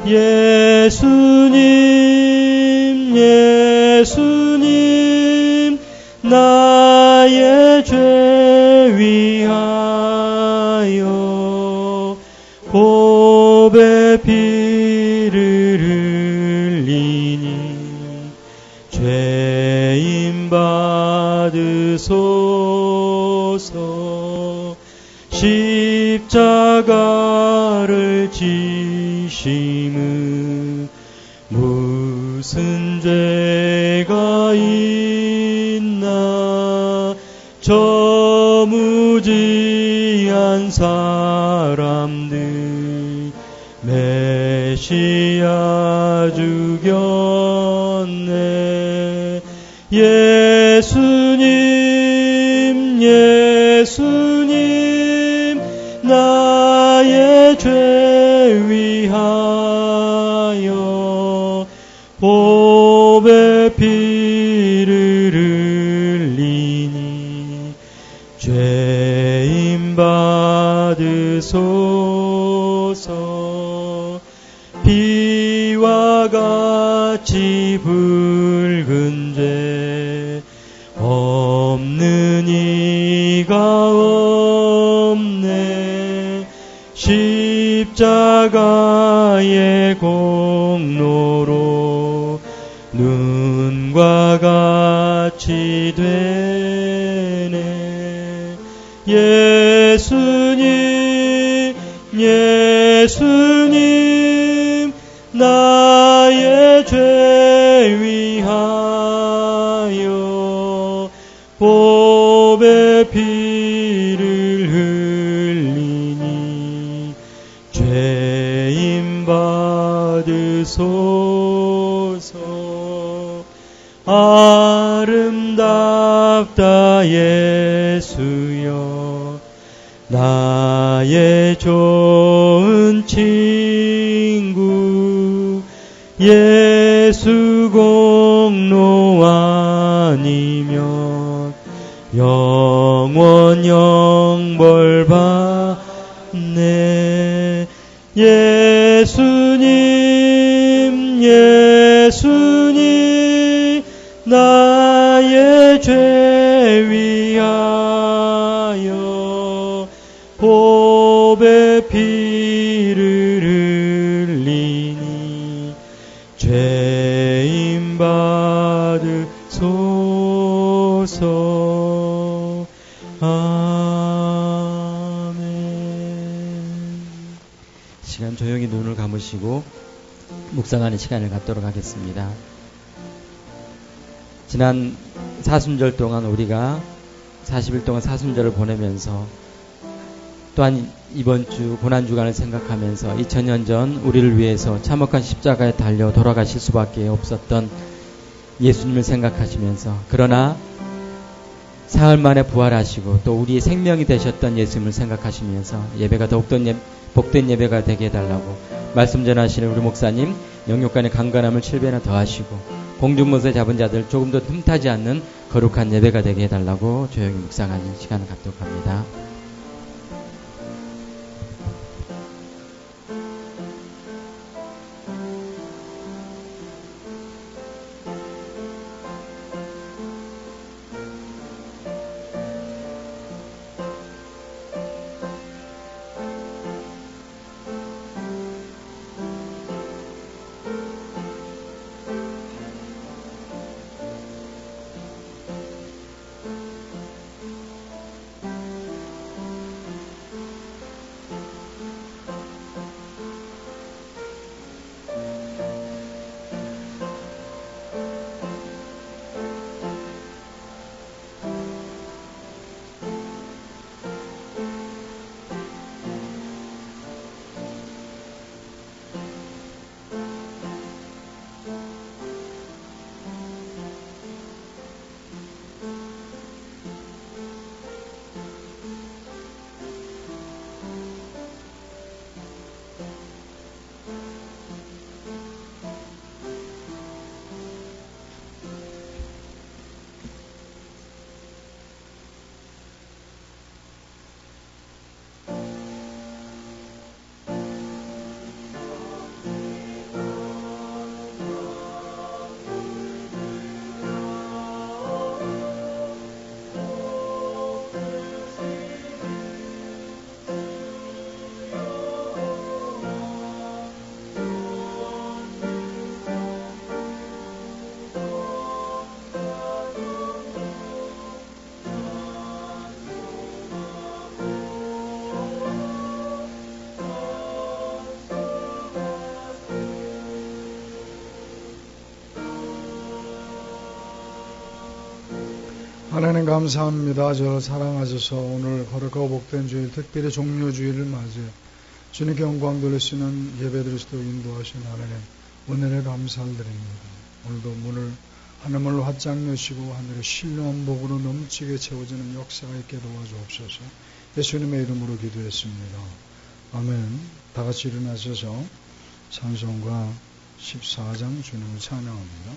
예수님, 예수님, 나의 죄 위하여 보배 피를 흘리니 죄인 받으소서. 십자가를 지심은 무슨 죄가 있나. 저 무지한 사람들 메시아 죽였네. 예수님, 예수님, 나의 죄 위하여 보배 피를 흘리니 죄인 받으소서. 비와 같이 붉은 죄 없는 이가 없네. 십자가의 공로로 눈과 같이 되네. 예수님, 예수님, 나의 죄 위하여 보배 피를 흘리니 죄인 받으소서. 아름답다 예수여, 나의 좋은 친구. 예수 공로 아니면 영원 영벌 받네. 예수님, 예수님, 나의 죄 위하여 보배 피를 흘리니 죄인 받으소서. 아멘. 시간 조용히 눈을 감으시고 묵상하는 시간을 갖도록 하겠습니다. 지난 사순절 동안 우리가 40일 동안 사순절을 보내면서 또한 이번 주 고난주간을 생각하면서 2000년 전 우리를 위해서 참혹한 십자가에 달려 돌아가실 수밖에 없었던 예수님을 생각하시면서, 그러나 사흘 만에 부활하시고 또 우리의 생명이 되셨던 예수님을 생각하시면서 예배가 더욱더 복된 예배가 되게 해달라고 말씀 전하시는 우리 목사님 영육간의 강건함을 7배나 더하시고 공중못에 잡은 자들 조금도 틈타지 않는 거룩한 예배가 되게 해달라고 조용히 묵상하는 시간을 갖도록 합니다. 하나님 감사합니다. 저를 사랑하셔서 오늘 거룩하고 복된 주일, 특별히 종료주일을 맞이해 주님께 영광 돌릴 수 있는 예배드릴 수 있도록 인도하신 하나님 은혜를 감사드립니다. 오늘도 문을 하늘문을 활짝 여시고 하늘의 신령한 복으로 넘치게 채워지는 역사가 있게 도와주옵소서. 예수님의 이름으로 기도했습니다. 아멘. 다 같이 일어나셔서 찬송가 14장 주님을 찬양합니다.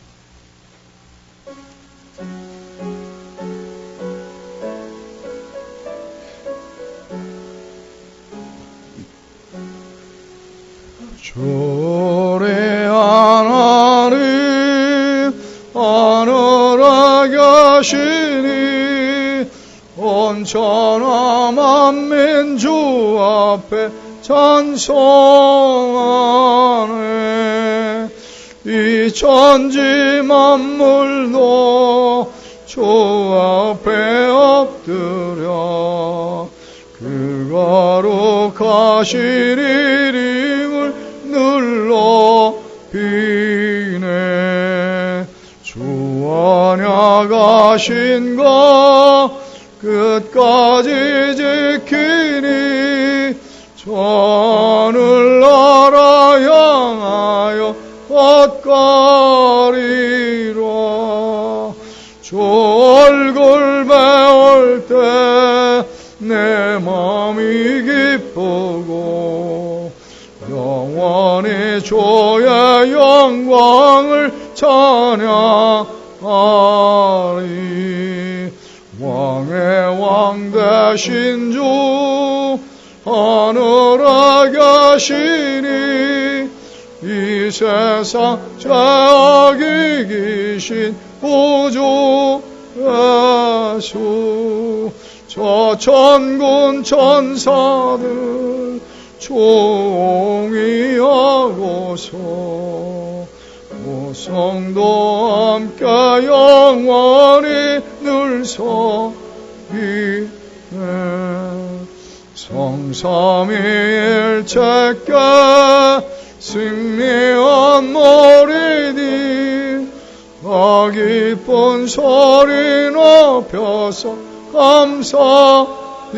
주의 하나님 하늘에 계시니 온천하 만민 주 앞에 찬송하네. 이 천지 만물도 주 앞에 엎드려 그 거룩하신 이름을 눌러 비네. 주 언약하신 것 끝까지 지키니 전을 나라 향하여 헛가리라. 주 얼굴 배울 때 내 마음이 기쁘고 영원히 주의 영광을 찬양하리. 왕의 왕 되신 주 하늘에 계시니 이 세상 죄악 이기신 구주 예수. 저 천군 천사들 종이하고서 모성도 함께 영원히 늘 서기네. 성삼위일체께 승리한 머리니 아 기쁜 소리 높여서 감사드려.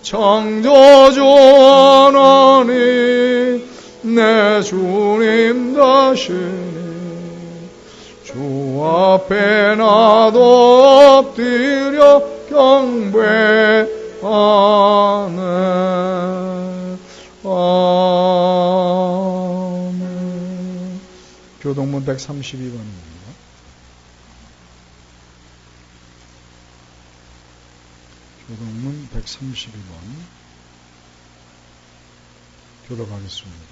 창조주 하나님 내 주님 되시니 주 앞에 나도 엎드려 경배하네. 아멘. 교동문 132번입니다. 교동문 132번 교독하겠습니다.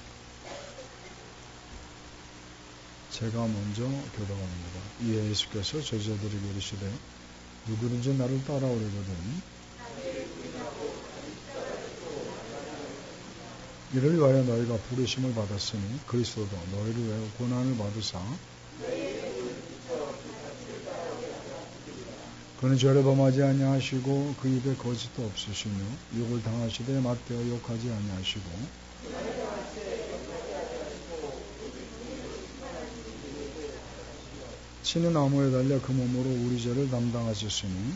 제가 먼저 교독합니다. 이에 예수께서 제자들에게 이르시되 누구든지 나를 따라오려거든 이를 위하여 너희가 부르심을 받았으니 그리스도도 너희를 위하여 고난을 받으사 그는 죄를 범하지 아니하시고 그 입에 거짓도 없으시며 욕을 당하시되 맞대어 욕하지 아니하시고 친히 나무에 달려 그 몸으로 우리 죄를 담당하셨으니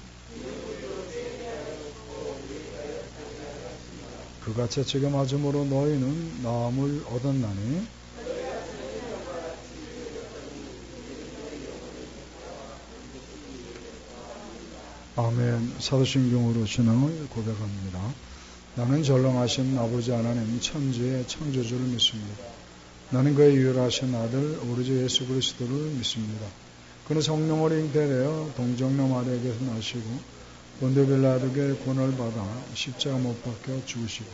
그가 채찍에 맞음으로 너희는 나음을 얻었나니 아멘. 사도신경으로 신앙을 고백합니다. 나는 전능하신 아버지 하나님 천지의 창조주를 믿습니다. 나는 그의 유일하신 아들 우리 주 예수 그리스도를 믿습니다. 그는 성령으로 잉태되어 동정녀 마리아에게서 나시고 본디오 빌라도에게 고난을 받아 십자가 못 박혀 죽으시고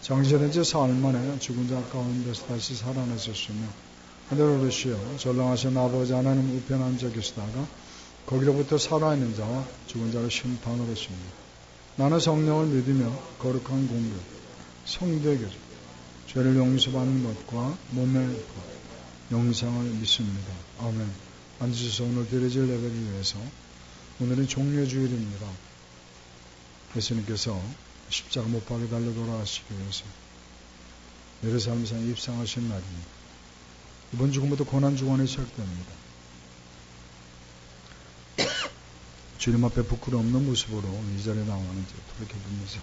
장시된 지 사흘 만에 죽은 자 가운데서 다시 살아나셨으며 하늘로 오르시어 전능하신 아버지 하나님 우편에 앉아 계시다가 거기로부터 살아있는 자와 죽은 자를 심판으로 하십니다. 나는 성령을 믿으며 거룩한 공교, 성대교제, 죄를 용서받는 것과 몸의 것, 영생을 믿습니다. 아멘. 앉으셔서 오늘 드려질 예배를 위해서 오늘은 종료주일입니다. 예수님께서 십자가 못 박에 달려 돌아가시기 위해서 예루살렘에 입성하신 날입니다. 이번 주간부터 고난주간이 시작됩니다. 주님 앞에 부끄러움없는 모습으로 이 자리에 나오는지 돌이켜보면서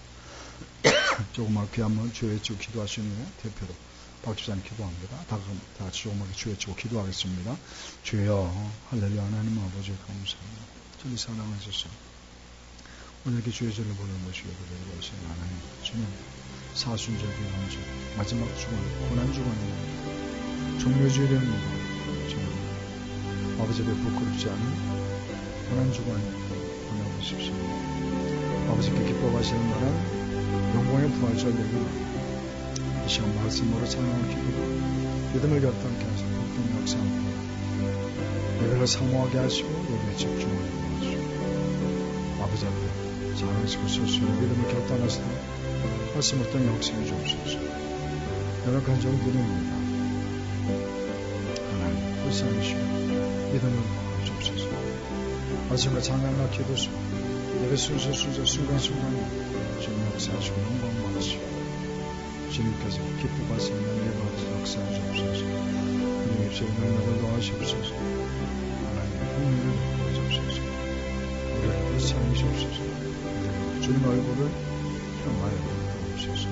조그맣게 한번 주 외치고 기도하시는 대표로 박주사님 기도합니다. 다 같이 조그맣게 주 외치고 기도하겠습니다. 주여 할렐루야. 하나님 아버지 감사합니다. 저를 사랑하셔서 오늘 이렇게 주의 절을 보내보시고 그대로 하신 하나님 주님 사순절 비감절 마지막 주간 고난주간입니다. 종료주일입니다. 아버지 앞에 부끄럽지 않은 고난주간 보내보십시오. 아버지께 기뻐하시는 나라 영광의 부활절 되기를 이 시간 말씀으로 찬양을 기리고 믿음을 결단케 하시고 복된 역사합니다. 예배를 사모하게 하시고 예배에 집중하게 도와주시고 아버지 앞에 자랑스럽고 설수의 믿음을 결단하시되 말씀 어떤 역사해 주옵소서. 연약한 종 믿음입니다. 하나님 불쌍히시고 믿음을 모아 주옵소서. 아침과 찬양과 기도 속 예배 순간순간에 주님 역사하시고 영광 받으시고 주님께서 기뻐하시는 예배하시 역사해 주옵소서. 하나님 입술에 능력을 더하시옵소서. 하나님 흥미를 더하시옵소서. 우리를 불쌍히 주옵소서. 주님 얼굴을 향하여 주옵소서.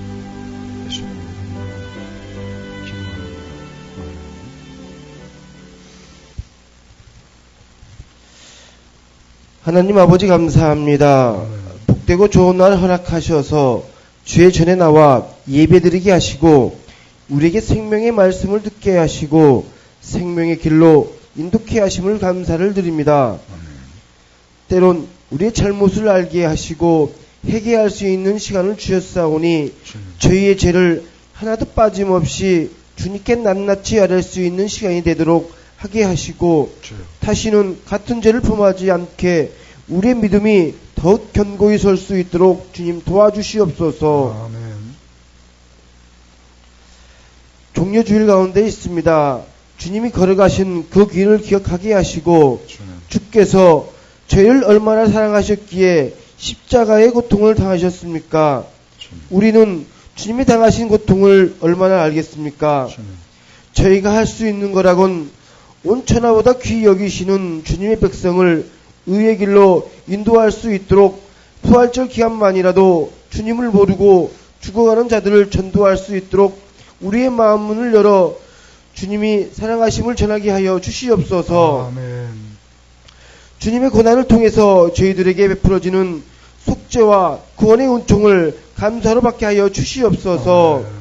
예수님 이름으로 기도합니다. 하나님 아버지 감사합니다. 복되고 좋은 날 허락하셔서 주의 전에 나와 예배드리게 하시고 우리에게 생명의 말씀을 듣게 하시고 생명의 길로 인도케 하심을 감사를 드립니다. 때론 우리의 잘못을 알게 하시고 회개할 수 있는 시간을 주셨사오니 저희의 죄를 하나도 빠짐없이 주님께 낱낱이 아뢰 수 있는 시간이 되도록 하게 하시고 다시는 같은 죄를 범하지 않게 우리의 믿음이 더욱 견고히 설 수 있도록 주님 도와주시옵소서. 아멘. 종료주일 가운데 있습니다. 주님이 걸어가신 그 길을 기억하게 하시고 주께서 죄를 얼마나 사랑하셨기에 십자가의 고통을 당하셨습니까? 우리는 주님이 당하신 고통을 얼마나 알겠습니까? 저희가 할 수 있는 거라곤 온 천하보다 귀히 여기시는 주님의 백성을 의의 길로 인도할 수 있도록 부활절 기간만이라도 주님을 모르고 죽어가는 자들을 전도할 수 있도록 우리의 마음 문을 열어 주님이 사랑하심을 전하게 하여 주시옵소서. 아멘. 주님의 고난을 통해서 저희들에게 베풀어지는 속죄와 구원의 은총을 감사로 받게 하여 주시옵소서. 아멘.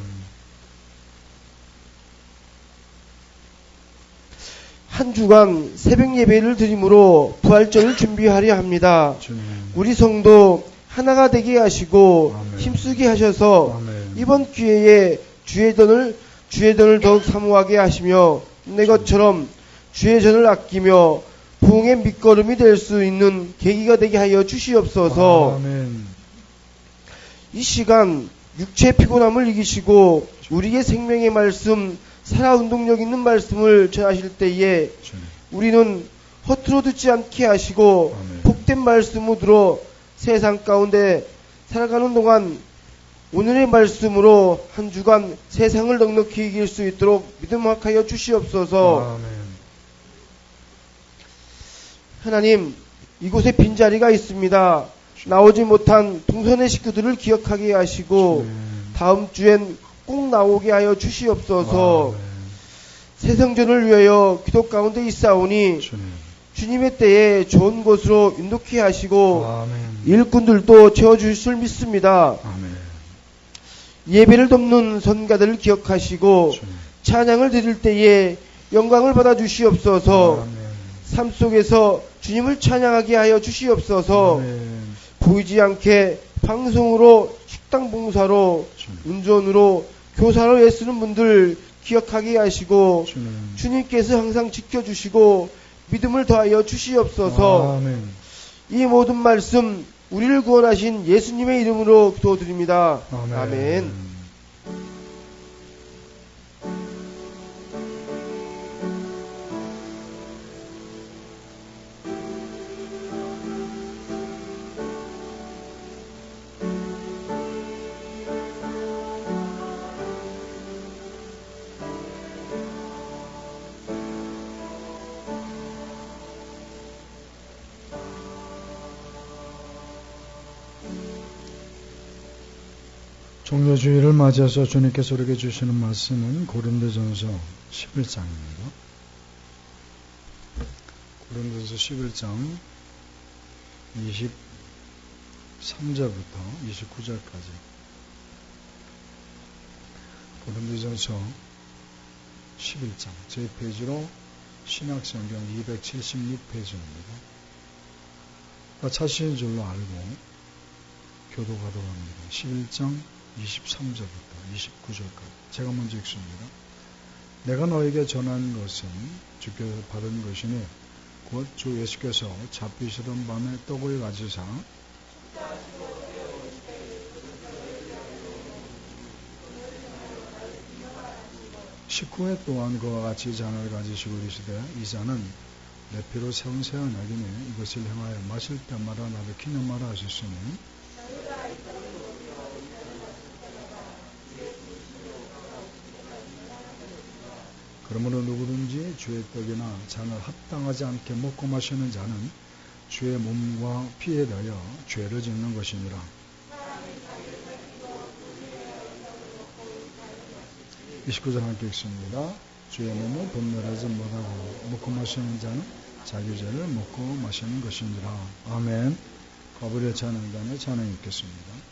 한 주간 새벽 예배를 드림으로 부활절을 준비하려 합니다. 주님. 우리 성도 하나가 되게 하시고 아멘. 힘쓰게 하셔서 아멘. 이번 기회에 주의 전을 더욱 사모하게 하시며 내 것처럼 주의 전을 아끼며 부흥의 밑거름이 될 수 있는 계기가 되게 하여 주시옵소서. 아멘. 이 시간 육체의 피곤함을 이기시고 우리의 생명의 말씀, 살아 운동력 있는 말씀을 전하실 때에 주님. 우리는 허투루 듣지 않게 하시고 아멘. 복된 말씀으로 들어 세상 가운데 살아가는 동안 오늘의 말씀으로 한 주간 세상을 넉넉히 이길 수 있도록 믿음 확하여 주시옵소서. 아멘. 하나님, 이곳에 빈자리가 있습니다. 나오지 못한 동선의 식구들을 기억하게 하시고 다음 주엔 꼭 나오게 하여 주시옵소서. 아멘. 새성전을 위하여 기도 가운데 있사오니 주님. 주님의 때에 좋은 곳으로 인도케 하시고 아멘. 일꾼들도 채워주실 줄 믿습니다. 아멘. 예배를 돕는 선가들을 기억하시고 주님. 찬양을 드릴 때에 영광을 받아 주시옵소서. 아멘. 삶 속에서 주님을 찬양하게 하여 주시옵소서. 아멘. 보이지 않게 방송으로 식당 봉사로 주님. 운전으로 교사로 애쓰는 분들 기억하게 하시고 주님. 주님께서 항상 지켜주시고 믿음을 더하여 주시옵소서. 아멘. 이 모든 말씀 우리를 구원하신 예수님의 이름으로 기도드립니다. 아멘. 아멘. 종료주의를 맞이해서 주님께서 우리에게 주시는 말씀은 고린도전서 11장입니다. 고린도전서 11장 23절부터 29절까지. 고린도전서 11장 제 페이지로 신약성경 276페이지입니다. 찾으신 줄로 알고 교도가도록 합니다. 11장 23절부터 29절까지. 제가 먼저 읽습니다. 내가 너에게 전한 것은 주께서 받은 것이니 곧 주 예수께서 잡히시던 밤에 떡을 가지사 식후에 또한 그와 같이 잔을 가지시고 이르시되 이 잔은 내 피로 세운 새 언약이니 이것을 행하여 마실 때마다 나를 기념하라 하셨으니 그러므로 누구든지 주의 떡이나 잔을 합당하지 않게 먹고 마시는 자는 주의 몸과 피에 대하여 죄를 짓는 것이니라. 29절 함께 읽습니다. 주의 몸을 분별하지 못하고 먹고 마시는 자는 자기 죄를 먹고 마시는 것이니라. 아멘. 가브리엘 찬양단의 찬양 읽겠습니다.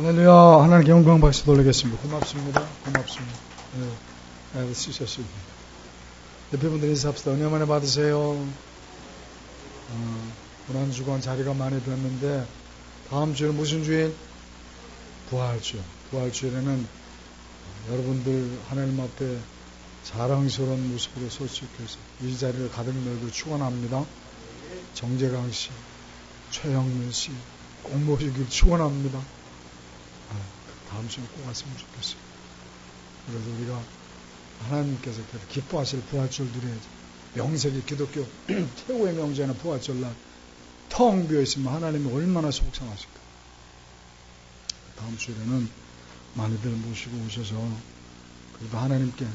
할렐루야. 하나님께 영광 박수 돌리겠습니다. 고맙습니다. 고맙습니다. 네, 쓰셨습니다. 옆에 분들 인사합시다. 은혜 많이 받으세요. 고난주간 자리가 많이 됐는데 다음 주에는 무슨 주일? 부활주일. 부활주일에는 여러분들 하나님 앞에 자랑스러운 모습으로 소식해서 이 자리를 가득 메고 축원합니다. 정재강 씨, 최영민 씨 꼭 모시길 축원합니다. 다음 주에 꼭 왔으면 좋겠어요. 그래서 우리가 하나님께서 기뻐하실 부활절 누려야죠. 명색이 기독교 최고의 명제는 부활절날 텅 비어있으면 하나님이 얼마나 속상하실까. 다음 주에는 많이들 모시고 오셔서 그래도 하나님께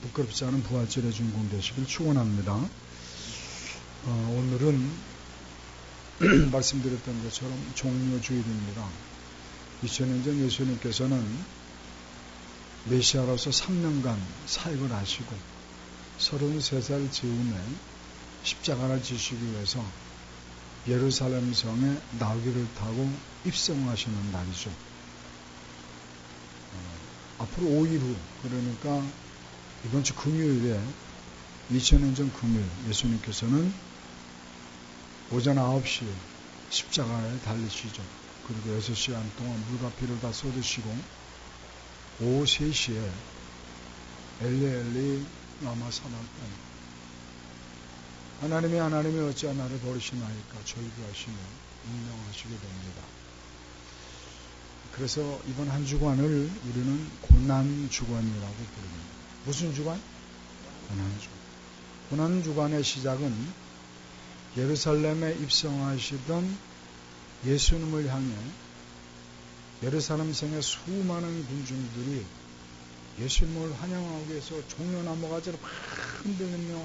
부끄럽지 않은 부활절의 주인공 되시길 축원합니다. 오늘은 말씀드렸던 것처럼 종료주일입니다. 2000년 전 예수님께서는 메시아로서 3년간 사역을 하시고 33살 즈음에 십자가를 지시기 위해서 예루살렘 성에 나귀를 타고 입성하시는 날이죠. 앞으로 5일 후, 그러니까 이번 주 금요일에 2000년 전 금요일 예수님께서는 오전 9시에 십자가에 달리시죠. 그리고 6시간 동안 물과 피를 다 쏟으시고 오후 3시에 엘리 라마 사박다니 하나님이 어찌하여 나를 버리시나이까 절규하시며 임명하시게 됩니다. 그래서 이번 한 주간을 우리는 고난주간이라고 부릅니다. 무슨 주간? 고난주간. 고난주간의 시작은 예루살렘에 입성하시던 예수님을 향해 예루살렘 성의 수많은 군중들이 예수님을 환영하기 위해서 종려나무 가지를 막 흔들며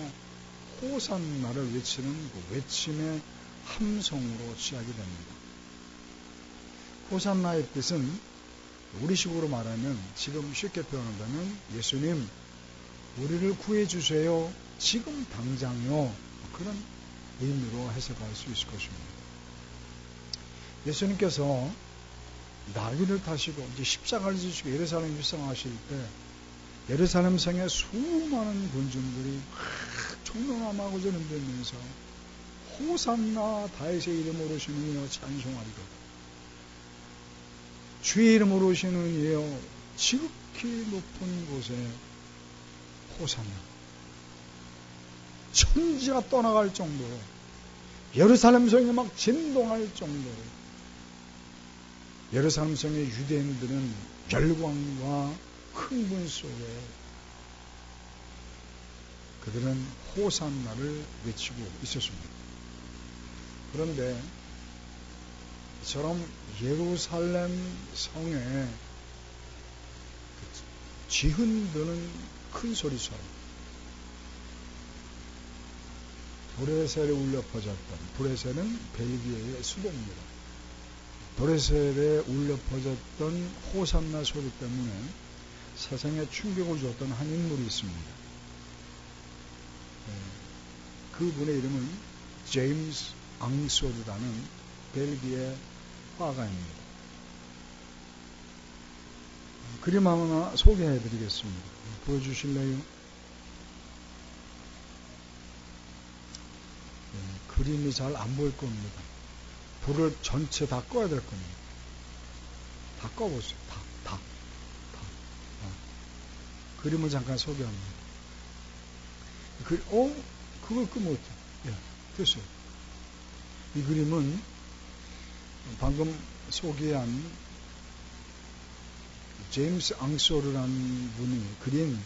호산나를 외치는 그 외침의 함성으로 시작이 됩니다. 호산나의 뜻은 우리식으로 말하면 지금 쉽게 표현한다면 예수님 우리를 구해주세요. 지금 당장요. 그런 의미로 해석할 수 있을 것입니다. 예수님께서 나귀를 타시고 이제 십자가를 지시고 예루살렘 입성하실 때 예루살렘 성의 수많은 군중들이 막 종려나무하고 흔들면서 호산나 다윗의 이름으로 오시는 이여 찬송하리로다. 주의 이름으로 오시는 이여 지극히 높은 곳에 호산나. 천지가 떠나갈 정도로 예루살렘 성이 막 진동할 정도로 예루살렘 성의 유대인들은 열광과 흥분 속에 그들은 호산나를 외치고 있었습니다. 그런데 이처럼 예루살렘 성에 쥐흔드는 큰 소리처럼 브레셀에 울려 퍼졌던, 브레셀은 벨기에의 수도입니다. 브레셀에 울려 퍼졌던 호산나 소리 때문에 세상에 충격을 줬던 한 인물이 있습니다. 그분의 이름은 제임스 앙소르라는 벨기에 화가입니다. 그림 하나 소개해 드리겠습니다. 보여주실래요? 그림이 잘 안 보일 겁니다. 불을 전체 다 꺼야 될 겁니다. 다 꺼보세요. 다. 그림을 잠깐 소개합니다. 그걸 끄면 어때요? 예, 됐어요. 이 그림은 방금 소개한 제임스 앙소르라는 분이 그린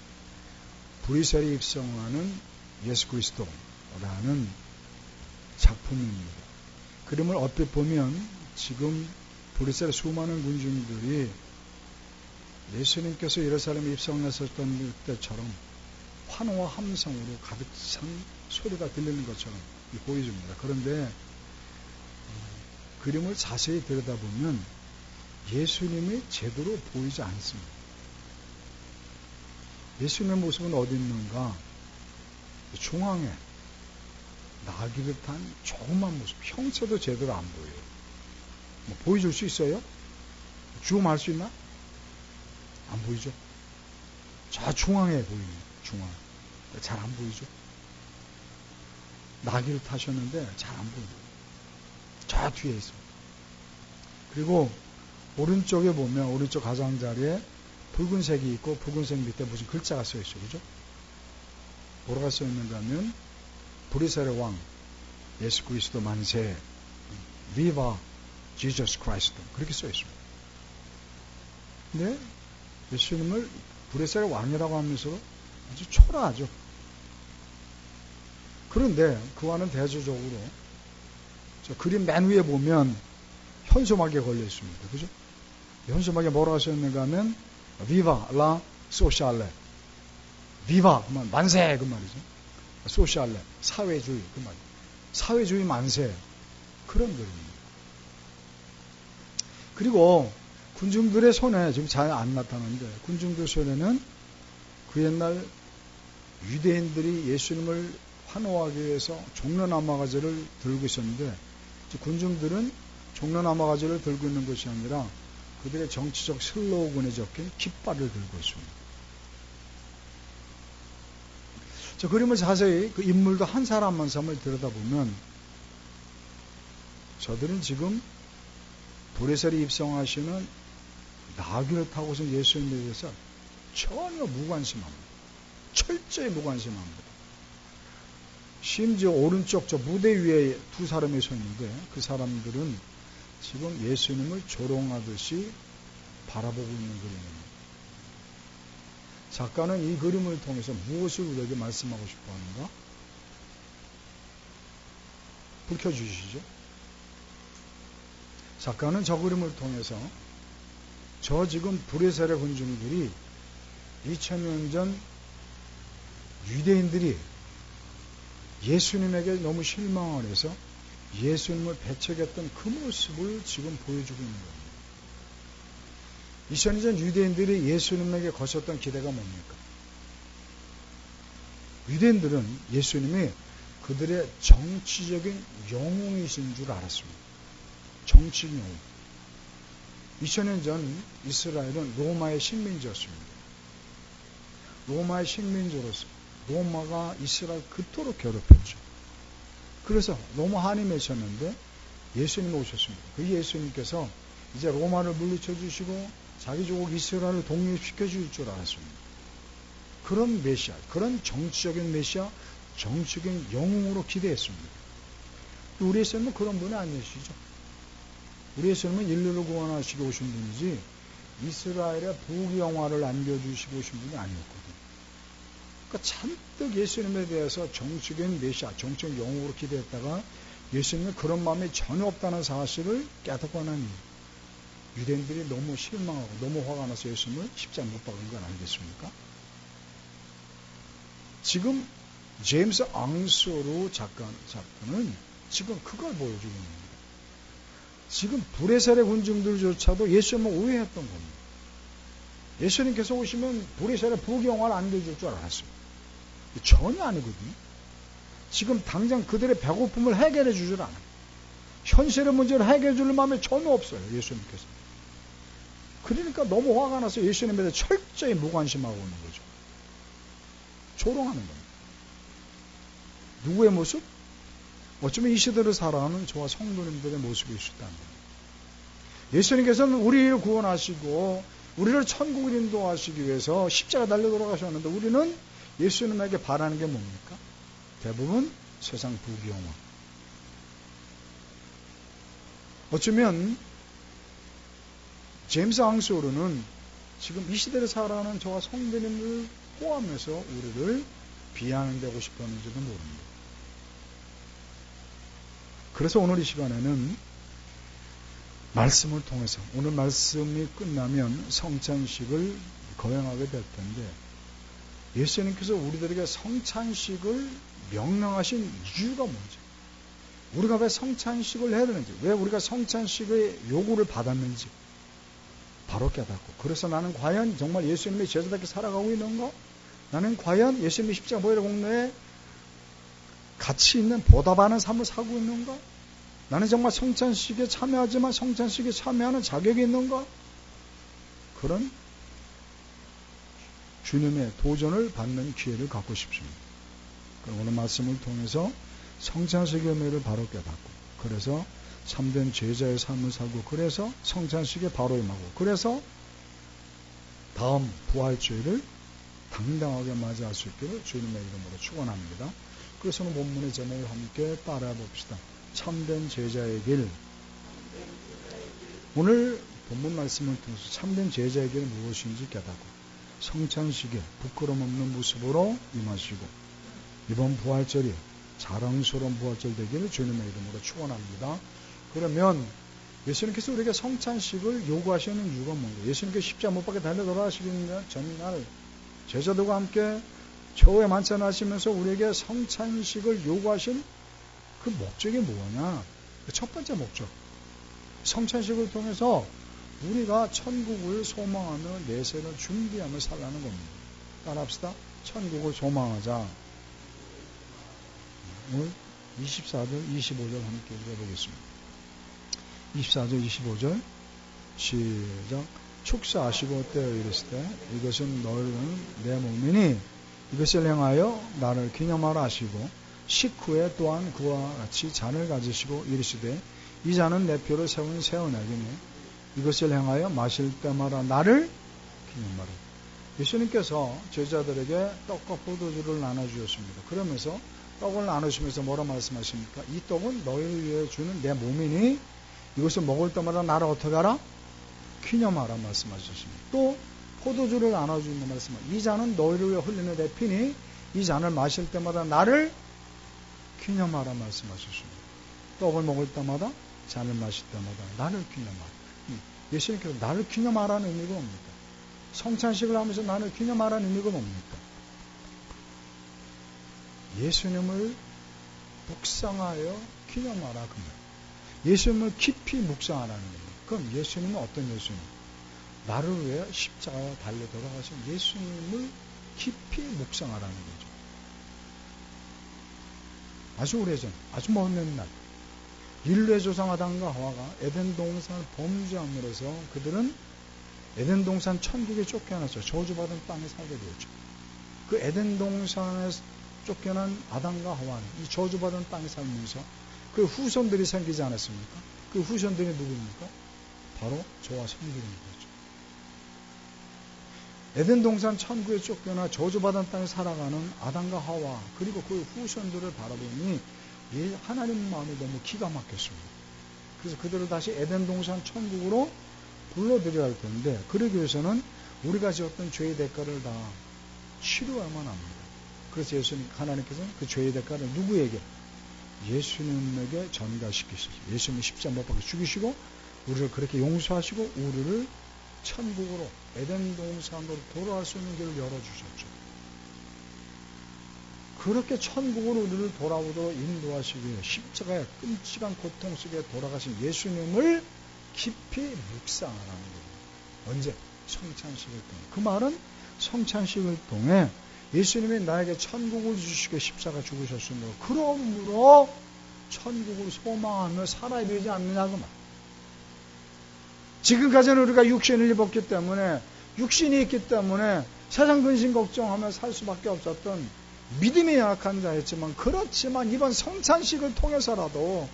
브리셀에 입성하는 예수 그리스도라는 작품입니다. 그림을 얼핏 보면 지금 브리셀의 수많은 군중들이 예수님께서 예루살렘에 입성하셨던 때처럼 환호와 함성으로 가득 찬 소리가 들리는 것처럼 보여집니다. 그런데 그림을 자세히 들여다보면 예수님이 제대로 보이지 않습니다. 예수님의 모습은 어디 있는가? 중앙에 나귀를 탄 조그만 모습, 형체도 제대로 안 보여요. 보여줄 수 있어요? 줌 할 수 있나? 안 보이죠? 저 중앙에 보이네요. 중앙. 잘 안 보이죠? 나귀를 타셨는데 잘 안 보여요. 저 뒤에 있습니다. 그리고 오른쪽에 보면 오른쪽 가장자리에 붉은색이 있고 붉은색 밑에 무슨 글자가 써 있어요. 그죠? 뭐라고 써 있는가 하면 브리셀의 왕 예수 그리스도 만세 비바 지저스 크라이스트 그렇게 써 있습니다. 근데 예수님을 브리셀의 왕이라고 하면서 아주 초라하죠. 그런데 그와는 대조적으로 저 그림 맨 위에 보면 현수막에 걸려 있습니다. 그죠? 현수막에 뭐라고 써 있는가 하면 비바 라 소샬레 비바 그 말 만세 그 말이죠. 소샬레 사회주의 그 말. 사회주의 만세 그런 그림입니다. 그리고 군중들의 손에 지금 잘 안 나타나는데 군중들 손에는 그 옛날 유대인들이 예수님을 환호하기 위해서 종려나무가지를 들고 있었는데 군중들은 종려나무가지를 들고 있는 것이 아니라 그들의 정치적 슬로건에 적힌 깃발을 들고 있습니다. 저 그림을 자세히 그 인물도 한 사람 한 사람을 들여다보면 저들은 지금 브레셀에 입성하시는 나귀를 타고서 예수님에 대해서 전혀 무관심합니다. 철저히 무관심합니다. 심지어 오른쪽 저 무대 위에 두 사람이 서 있는데 그 사람들은 지금 예수님을 조롱하듯이 바라보고 있는 그림입니다. 작가는 이 그림을 통해서 무엇을 우리에게 말씀하고 싶어 하는가? 불 켜주시죠. 작가는 저 그림을 통해서 저 지금 브레셀의 군중들이 2000년 전 유대인들이 예수님에게 너무 실망을 해서 예수님을 배척했던 그 모습을 지금 보여주고 있는 겁니다. 2000년 전 유대인들이 예수님에게 거셨던 기대가 뭡니까? 유대인들은 예수님이 그들의 정치적인 영웅이신 줄 알았습니다. 정치적 영웅. 2000년 전 이스라엘은 로마의 식민지였습니다. 로마의 식민지로서 로마가 이스라엘 그토록 괴롭혔죠. 그래서 너무 한이 맺혔는데 예수님이 오셨습니다. 그 예수님께서 이제 로마를 물리쳐 주시고 자기 조국 이스라엘을 독립시켜 줄 줄 알았습니다. 그런 메시아, 그런 정치적인 메시아, 정치적인 영웅으로 기대했습니다. 우리 예수님은 그런 분이 아니시죠. 우리 예수님은 인류를 구원하시고 오신 분이지 이스라엘의 부귀영화를 안겨주시고 오신 분이 아니었거든요. 그러니까 잔뜩 예수님에 대해서 정치적인 메시아, 정치적 영웅으로 기대했다가 예수님은 그런 마음이 전혀 없다는 사실을 깨닫고 나니 유대인들이 너무 실망하고 너무 화가 나서 예수님을 십자가에 못 박은 건 아니겠습니까? 지금 제임스 앙소르 작가는 지금 그걸 보여주고 있는 겁니다. 지금 브레셀의 군중들조차도 예수님을 오해했던 겁니다. 예수님께서 오시면 브레셀의 부귀영화를 안겨줄 줄 알았습니다. 전혀 아니거든요. 지금 당장 그들의 배고픔을 해결해 주질 않아요. 현실의 문제를 해결해 줄 마음이 전혀 없어요. 예수님께서. 그러니까 너무 화가 나서 예수님에 대해 철저히 무관심하고 있는 거죠. 조롱하는 겁니다. 누구의 모습? 어쩌면 이 시대를 살아가는 저와 성도님들의 모습일 수 있다는 겁니다. 예수님께서는 우리를 구원하시고 우리를 천국을 인도하시기 위해서 십자가 달려 돌아가셨는데 우리는 예수님에게 바라는 게 뭡니까? 대부분 세상 부귀영화. 어쩌면 제임스 앙소르는 지금 이 시대를 살아가는 저와 성도님을 포함해서 우리를 비하는되고 싶었는지도 모릅니다. 그래서 오늘 이 시간에는 말씀을 통해서 오늘 말씀이 끝나면 성찬식을 거행하게 될 텐데 예수님께서 우리들에게 성찬식을 명령하신 이유가 뭔지, 우리가 왜 성찬식을 해야 되는지, 왜 우리가 성찬식의 요구를 받았는지 바로 깨닫고, 그래서 나는 과연 정말 예수님의 제자답게 살아가고 있는가? 나는 과연 예수님의 십자가 보혈의 공로에 가치 있는 보답하는 삶을 살고 있는가? 나는 정말 성찬식에 참여하지만 성찬식에 참여하는 자격이 있는가? 그런 주님의 도전을 받는 기회를 갖고 싶습니다. 오늘 말씀을 통해서 성찬식의 의미를 바로 깨닫고, 그래서 참된 제자의 삶을 살고, 그래서 성찬식에 바로 임하고, 그래서 다음 부활주의를 당당하게 맞이할 수 있기를 주님의 이름으로 축원합니다. 그래서 오늘 본문의 제목을 함께 따라해 봅시다. 참된 제자의 길. 오늘 본문 말씀을 통해서 참된 제자의 길은 무엇인지 깨닫고 성찬식에 부끄럼 없는 모습으로 임하시고 이번 부활절이 자랑스러운 부활절 되기를 주님의 이름으로 축원합니다. 그러면 예수님께서 우리에게 성찬식을 요구하시는 이유가 뭔가요? 예수님께서 십자가 못 박혀 달려 돌아가시기 전날 제자들과 함께 최후의 만찬을 하시면서 우리에게 성찬식을 요구하신 그 목적이 뭐냐? 첫 번째 목적. 성찬식을 통해서 우리가 천국을 소망하며 내세를 준비하며 살라는 겁니다. 따라합시다. 천국을 소망하자. 오늘 24절, 25절 함께 읽어보겠습니다. 24절, 25절 시작. 축사하시고 떼어 이르시되 이것은 너희는 내 몸이니 이것을 행하여 나를 기념하라 하시고 식후에 또한 그와 같이 잔을 가지시고 이르시되 이 잔은 내 피로 세운 새 언약이니 이것을 행하여 마실 때마다 나를 기념하라. 예수님께서 제자들에게 떡과 포도주를 나눠주셨습니다. 그러면서 떡을 나누시면서 뭐라 말씀하십니까? 이 떡은 너희를 위해 주는 내 몸이니 이것을 먹을 때마다 나를 어떻게 하라? 기념하라 말씀하셨습니다. 또 포도주를 나눠주는 말씀은 이 잔은 너희를 위해 흘리는 내 피니 이 잔을 마실 때마다 나를 기념하라 말씀하셨습니다. 떡을 먹을 때마다 잔을 마실 때마다 나를 기념하라. 예수님께서 나를 기념하라는 의미가 뭡니까? 성찬식을 하면서 나를 기념하라는 의미가 뭡니까? 예수님을 묵상하여 기념하라 그 말. 예수님을 깊이 묵상하라는 거예요. 그럼 예수님은 어떤 예수님? 나를 위해 십자가에 달려 돌아가신 예수님을 깊이 묵상하라는 거죠. 아주 오래전, 아주 먼 날 인류의 조상 아담과 하와가 에덴 동산을 범죄함으로써 그들은 에덴 동산 천국에 쫓겨났죠. 저주받은 땅에 살게 되었죠. 그 에덴 동산에 쫓겨난 아담과 하와는 이 저주받은 땅에 살면서 그 후손들이 생기지 않았습니까? 그 후손들이 누구입니까? 바로 저와 성들인 거죠. 에덴 동산 천국에 쫓겨나 저주받은 땅에 살아가는 아담과 하와 그리고 그 후손들을 바라보니 하나님 마음이 너무 기가 막혔습니다. 그래서 그들을 다시 에덴 동산 천국으로 불러들여야 할 텐데 그러기 위해서는 우리가 지었던 죄의 대가를 다 치료해야만 합니다. 그래서 하나님께서는 그 죄의 대가를 누구에게? 예수님에게 전가시키시죠. 예수님이 십자가 못 박혀 죽이시고 우리를 그렇게 용서하시고 우리를 천국으로 에덴 동산으로 돌아갈 수 있는 길을 열어주셨죠. 그렇게 천국으로 우리를 돌아오도록 인도하시기 위해 십자가의 끔찍한 고통 속에 돌아가신 예수님을 깊이 묵상하라는 거예요. 언제? 성찬식을 통해. 그 말은 성찬식을 통해 예수님이 나에게 천국을 주시게 십자가 죽으셨으므로 그러므로 천국을 소망하며 살아야 되지 않느냐 그 말. 지금까지는 우리가 육신을 입었기 때문에 육신이 있기 때문에 세상 근심 걱정하며 살 수밖에 없었던 믿음이 약한 자였지만 그렇지만 이번 성찬식을 통해서라도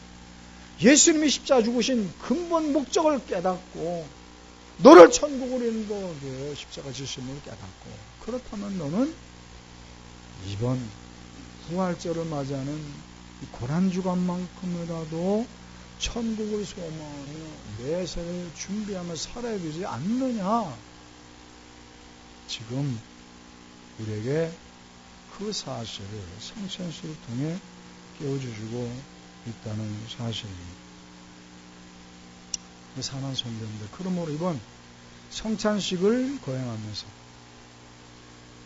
예수님이 십자가 죽으신 근본 목적을 깨닫고 너를 천국으로 인도하게 십자가 지심을 깨닫고 그렇다면 너는 이번 부활절을 맞이하는 이 고난주간만큼이라도 천국을 소망하며 내세를 준비하며 살아야 되지 않느냐. 지금 우리에게 그 사실을 성찬식을 통해 깨워주시고 있다는 사실입니다. 사랑하는 성도님들, 그러므로 이번 성찬식을 거행하면서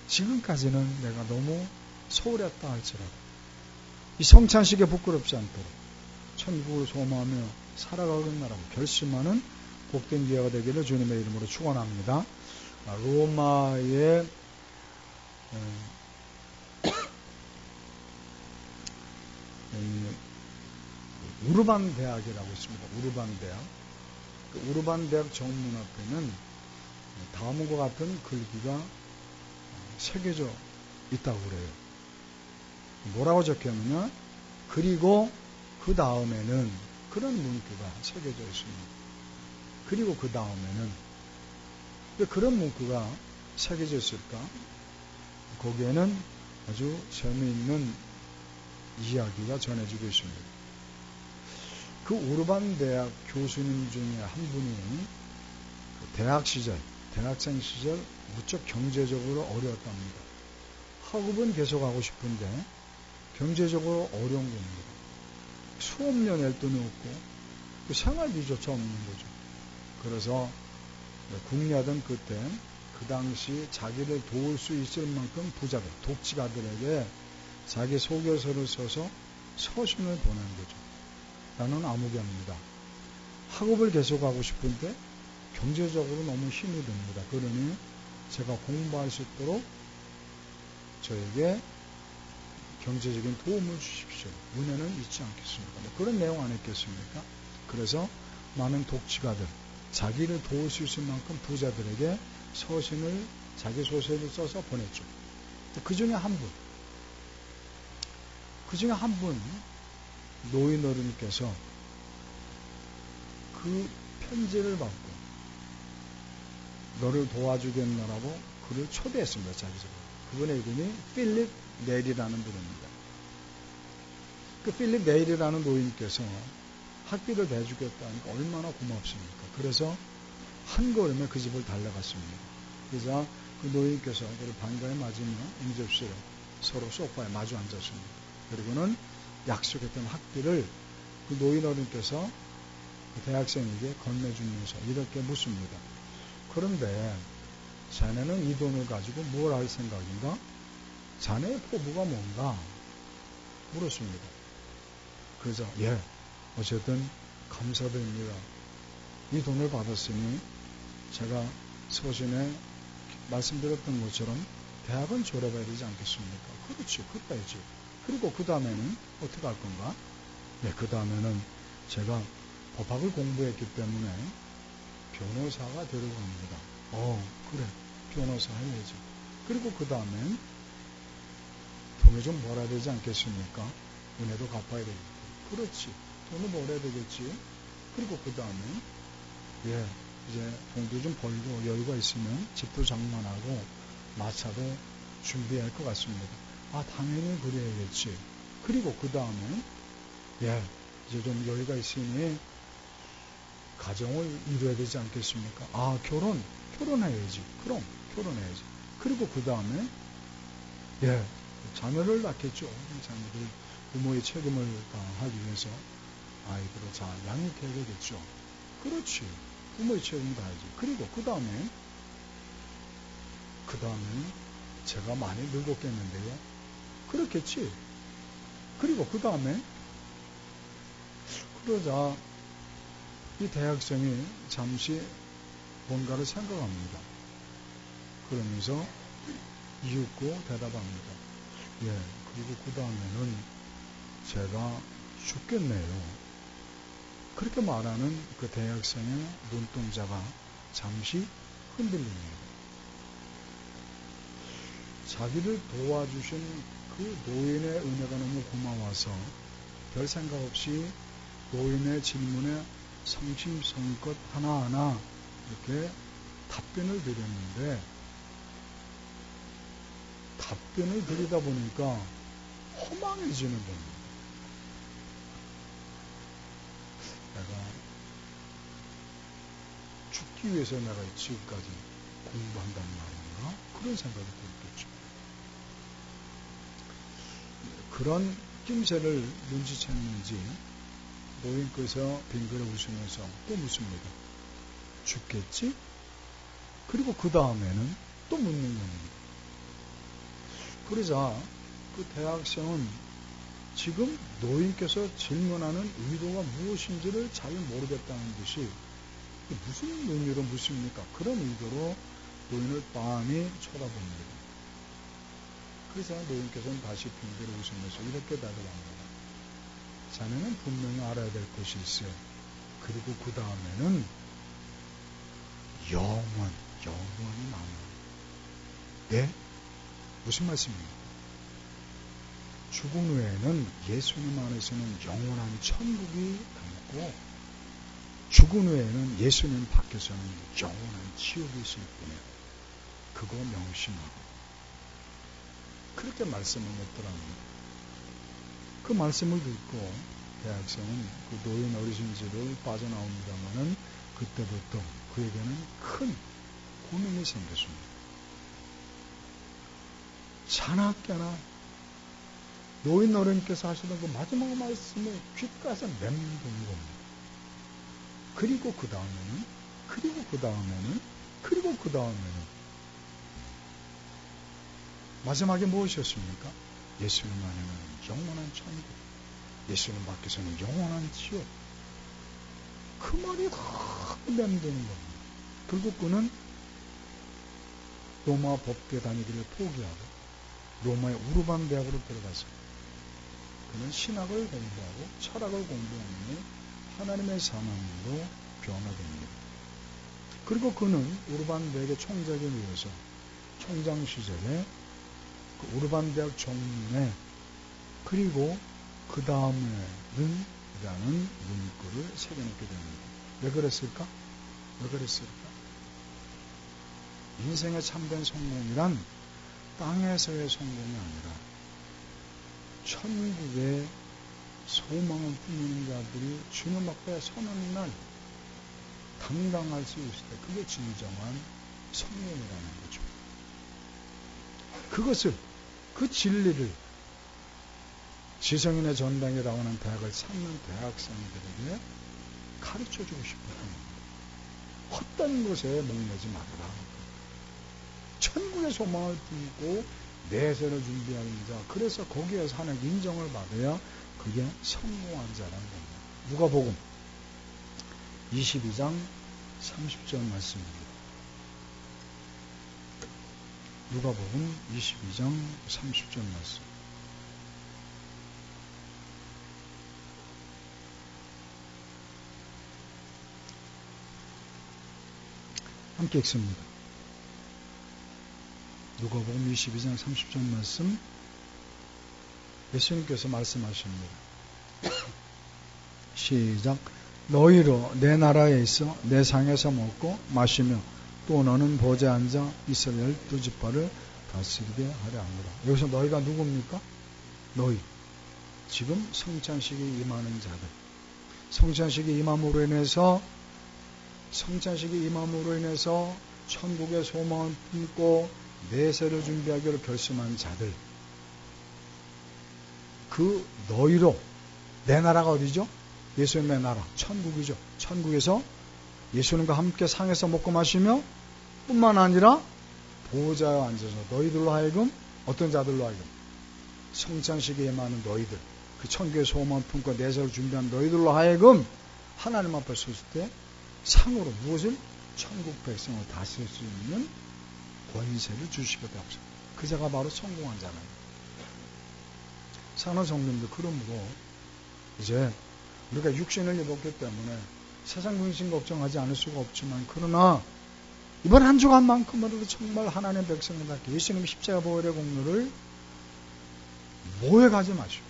지금까지는 내가 너무 소홀했다 할지라도 이 성찬식에 부끄럽지 않도록 천국을 소망하며 살아가겠나라고 결심하는 복된 기회가 되기를 주님의 이름으로 축원합니다. 로마의 우르반 대학이라고 있습니다. 우르반 대학. 그 우르반 대학 정문 앞에는 다음과 같은 글귀가 새겨져 있다고 그래요. 뭐라고 적혔느냐? 그리고 그 다음에는 그런 문구가 새겨져 있습니다. 그리고 그 다음에는 왜 그런 문구가 새겨져 있을까? 거기에는 아주 재미있는 이야기가 전해지고 있습니다. 그 우르반 대학 교수님 중에 한 분이 대학 시절, 대학생 시절 무척 경제적으로 어려웠답니다. 학업은 계속하고 싶은데 경제적으로 어려운 겁니다. 수업료 낼 돈이 없고 그 생활비조차 없는 거죠. 그래서 궁리하던 그때 그 당시 자기를 도울 수 있을 만큼 부자들, 독지가들에게 자기 소개서를 써서 서신을 보낸 거죠. 나는 아무개입니다. 학업을 계속하고 싶은데 경제적으로 너무 힘이 듭니다. 그러니 제가 공부할 수 있도록 저에게 경제적인 도움을 주십시오. 은혜는 잊지 않겠습니다. 그런 내용 안 했겠습니까? 그래서 많은 독지가들, 자기를 도울 수 있을 만큼 부자들에게 서신을, 자기 소설을 써서 보냈죠. 그 중에 한 분, 노인 어른께서 그 편지를 받고 너를 도와주겠노라고 그를 초대했습니다. 자기 집에. 그분의 이름이 필립 네일이라는 분입니다. 그 필립 네일이라는 노인께서 학비를 내주겠다니까 얼마나 고맙습니까? 그래서 한 걸음에 그 집을 달려갔습니다. 그래서 그 노인께서 그를 반가이 맞으며 응접실에 서로 소파에 마주 앉았습니다. 그리고는 약속했던 학비를 그 노인 어른께서 그 대학생에게 건네주면서 이렇게 묻습니다. 그런데 자네는 이 돈을 가지고 뭘 할 생각인가? 자네의 포부가 뭔가? 물었습니다. 그래서 어쨌든 감사드립니다. 이 돈을 받았으니 제가 서신에 말씀드렸던 것처럼 대학은 졸업해야 되지 않겠습니까? 그렇지, 그래야지. 그리고 그 다음에는 어떻게 할 건가? 그 다음에는 제가 법학을 공부했기 때문에 변호사가 되려고 합니다. 그래, 변호사 해야지. 그리고 그 다음엔 돈을 좀 벌어야 되지 않겠습니까? 은혜도 갚아야 되겠고. 그렇지, 돈을 벌어야 되겠지. 그리고 그 다음엔 이제 돈도 좀 벌고 여유가 있으면 집도 장만하고 마차도 준비해야 할 것 같습니다. 당연히 그래야겠지. 그리고 그 다음에 이제 좀 여유가 있으니 가정을 이루어야 되지 않겠습니까? 결혼해야지. 그럼 결혼해야지. 그리고 그 다음에 자녀를 낳겠죠. 자녀들 부모의 책임을 다하기 위해서 아이들을 잘 양육해야 되겠죠. 그렇지. 부모의 책임을 다하지. 그리고 그 다음에 제가 많이 늙었겠는데요. 그렇겠지. 그리고 그 다음에 그러자 이 대학생이 잠시 뭔가를 생각합니다. 그러면서 이윽고 대답합니다. 그리고 그 다음에는 제가 죽겠네요. 그렇게 말하는 그 대학생의 눈동자가 잠시 흔들립니다. 자기를 도와주신 그 노인의 은혜가 너무 고마워서 별 생각 없이 노인의 질문에 성심성껏 하나하나 이렇게 답변을 드렸는데 답변을 드리다 보니까 허망해지는 겁니다. 내가 죽기 위해서 내가 지금까지 공부한단 말인가? 그런 생각이 들었겠죠. 그런 낌새를 눈치챘는지 노인께서 빙그레 웃으면서 또 묻습니다. 죽겠지? 그리고 그 다음에는 또 묻는 겁니다. 그러자 그 대학생은 지금 노인께서 질문하는 의도가 무엇인지를 잘 모르겠다는 듯이 무슨 의미로 묻습니까? 그런 의도로 노인을 빤히 쳐다봅니다. 그래서 노인께서는 다시 빙그레 웃으면서 이렇게 대답합니다. 자네는 분명히 알아야 될 것이 있어요. 그리고 그 다음에는 영원, 영원히 남아. 네? 무슨 말씀입니까? 죽은 후에는 예수님 안에서는 영원한 천국이 있고 죽은 후에는 예수님 밖에서는 영원한 지옥이 있을 뿐이에요. 그거 명심하고 그렇게 말씀을 했더랍니다. 그 말씀을 듣고 대학생은 그 노인 어르신집을 빠져나옵니다마는 그때부터 그에게는 큰 고민이 생겼습니다. 자나깨나 노인 어른께서 하시던 그 마지막 말씀을 귓가에서 맴도는 겁니다. 그리고 그 다음에는 마지막에 무엇이었습니까? 예수님 안에는 영원한 천국, 예수님 밖에서는 영원한 지옥. 그 말이 확 맴도는 겁니다. 결국 그는 로마 법대 다니기를 포기하고 로마의 우르반 대학으로 들어갔습니다. 그는 신학을 공부하고 철학을 공부하는 하나님의 사람으로 변화됩니다. 그리고 그는 우르반 대학의 총장에 의해서 총장 시절에 그 우르반 대학 정문에 그리고 그 다음에는 이라는 문구를 새겨놓게 됩니다. 왜 그랬을까? 인생의 참된 성공이란 땅에서의 성공이 아니라 천국의 소망을 품는 자들이 주님 앞에 서는 날 당당할 수 있을 때 그게 진정한 성공이라는 거죠. 그것을 그 진리를 지성인의 전당이라고 하는 대학을 찾는 대학생들에게 가르쳐주고 싶어 합니다. 헛된 것에 목매지 말아라. 천국의 소망을 품고 내세를 준비하는 자, 그래서 거기에서 하는 인정을 받아야 그게 성공한 자라는 겁니다. 누가복음 22장 30절 말씀입니다. 누가복음 22장 30절 말씀. 함께 읽습니다. 누가복음 22장 30절 말씀. 예수님께서 말씀하십니다. 시작. 너희로 내 나라에 있어 내 상에서 먹고 마시며 또 너는 보좌에 앉아 이스라엘 12지파를 다스리게 하려 합니다. 여기서 너희가 누굽니까? 너희. 지금 성찬식이 임하는 자들. 성찬식이 임함으로 인해서 천국의 소망을 품고 내세를 준비하기로 결심한 자들. 그 너희로, 내 나라가 어디죠? 예수님의 나라, 천국이죠. 천국에서 예수님과 함께 상에서 먹고 마시며 뿐만 아니라 보좌에 앉아서 너희들로 하여금, 어떤 자들로 하여금? 성찬식에 임하는 너희들, 그 천국의 소망을 품고 내세를 준비한 너희들로 하여금 하나님 앞에 섰을 때 상으로 무엇을? 천국 백성을 다스릴 수 있는 권세를 주시거든. 그 자가 바로 성공한 자는. 사는 성도님들, 그러므로 이제 우리가 육신을 입었기 때문에 세상 근심 걱정하지 않을 수가 없지만, 그러나 이번 한 주간만큼으로도 정말 하나님의 백성들께 예수님의 십자가 보혈의 공로를 모해가지 마시고,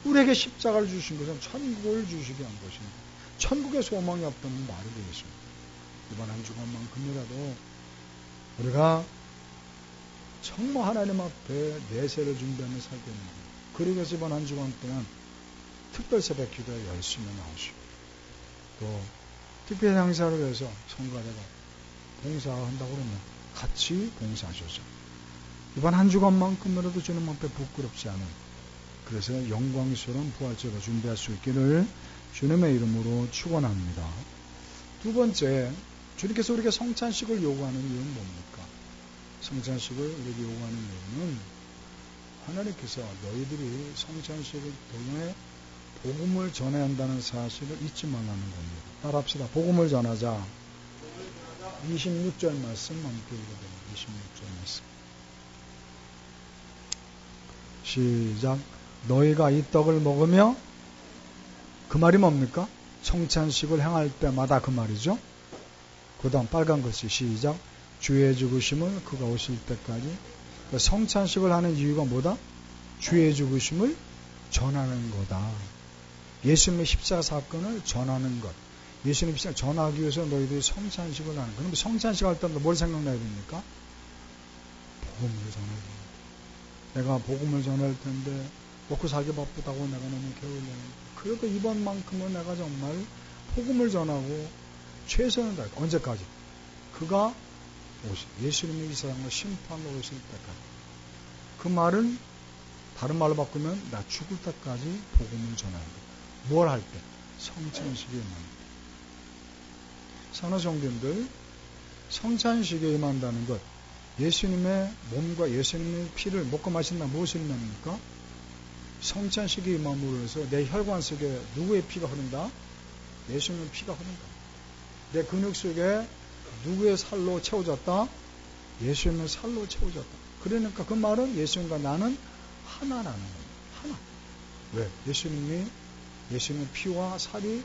우리에게 십자가를 주신 것은 천국을 주시게 한 것입니다. 천국의 소망이 없다는 말이 되겠습니다. 이번 한 주간만큼이라도 우리가 정말 하나님 앞에 내세를 준비하며 살게 됩니다. 그리고 이번 한 주간 동안 특별 새벽 기도에 열심히 나오시고, 또 특별 행사를 위해서 성가대가 봉사한다고 그러면 같이 봉사하셔서 이번 한 주간만큼이라도 주님 앞에 부끄럽지 않은, 그래서 영광스러운 부활제로 준비할 수 있기를 주님의 이름으로 축원합니다. 두 번째, 주님께서 우리에게 성찬식을 요구하는 이유는 뭡니까? 성찬식을 우리에게 요구하는 이유는 하나님께서 너희들이 성찬식을 통해 복음을 전해야 한다는 사실을 잊지 말라는 겁니다. 따라합시다. 복음을 전하자. 26절 말씀 함께 읽어드립니다. 26절 말씀. 시작. 너희가 이 떡을 먹으며, 그 말이 뭡니까? 성찬식을 행할 때마다 그 말이죠. 그 다음 빨간 글씨 시작. 주의 죽으심을 그가 오실 때까지. 성찬식을 하는 이유가 뭐다? 주의 죽으심을 전하는 거다. 예수님의 십자가 사건을 전하는 것. 예수님 십자가 전하기 위해서 너희들이 성찬식을 하는 것. 그럼 성찬식 할 때 뭘 생각나야 됩니까? 복음을 전해야 됩니다. 내가 복음을 전할 텐데 먹고 살기 바쁘다고 내가 너무 게을러요. 그래도 이번만큼은 내가 정말 복음을 전하고 최선을 다해. 언제까지? 그가 예수님이 이 세상을 심판으로 오실 때까지. 그 말은 다른 말로 바꾸면 나 죽을 때까지 복음을 전하는 것. 뭘 할 때? 성찬식에 임한다. 산하성도님들, 성찬식에 임한다는 것, 예수님의 몸과 예수님의 피를 먹고 마신다. 무엇을 의미합니까? 성찬식에 임함으로 해서 내 혈관 속에 누구의 피가 흐른다? 예수님의 피가 흐른다. 내 근육 속에 누구의 살로 채워졌다? 예수님의 살로 채워졌다. 그러니까 그 말은 예수님과 나는 하나라는 겁니다. 하나. 왜? 예수님의 피와 살이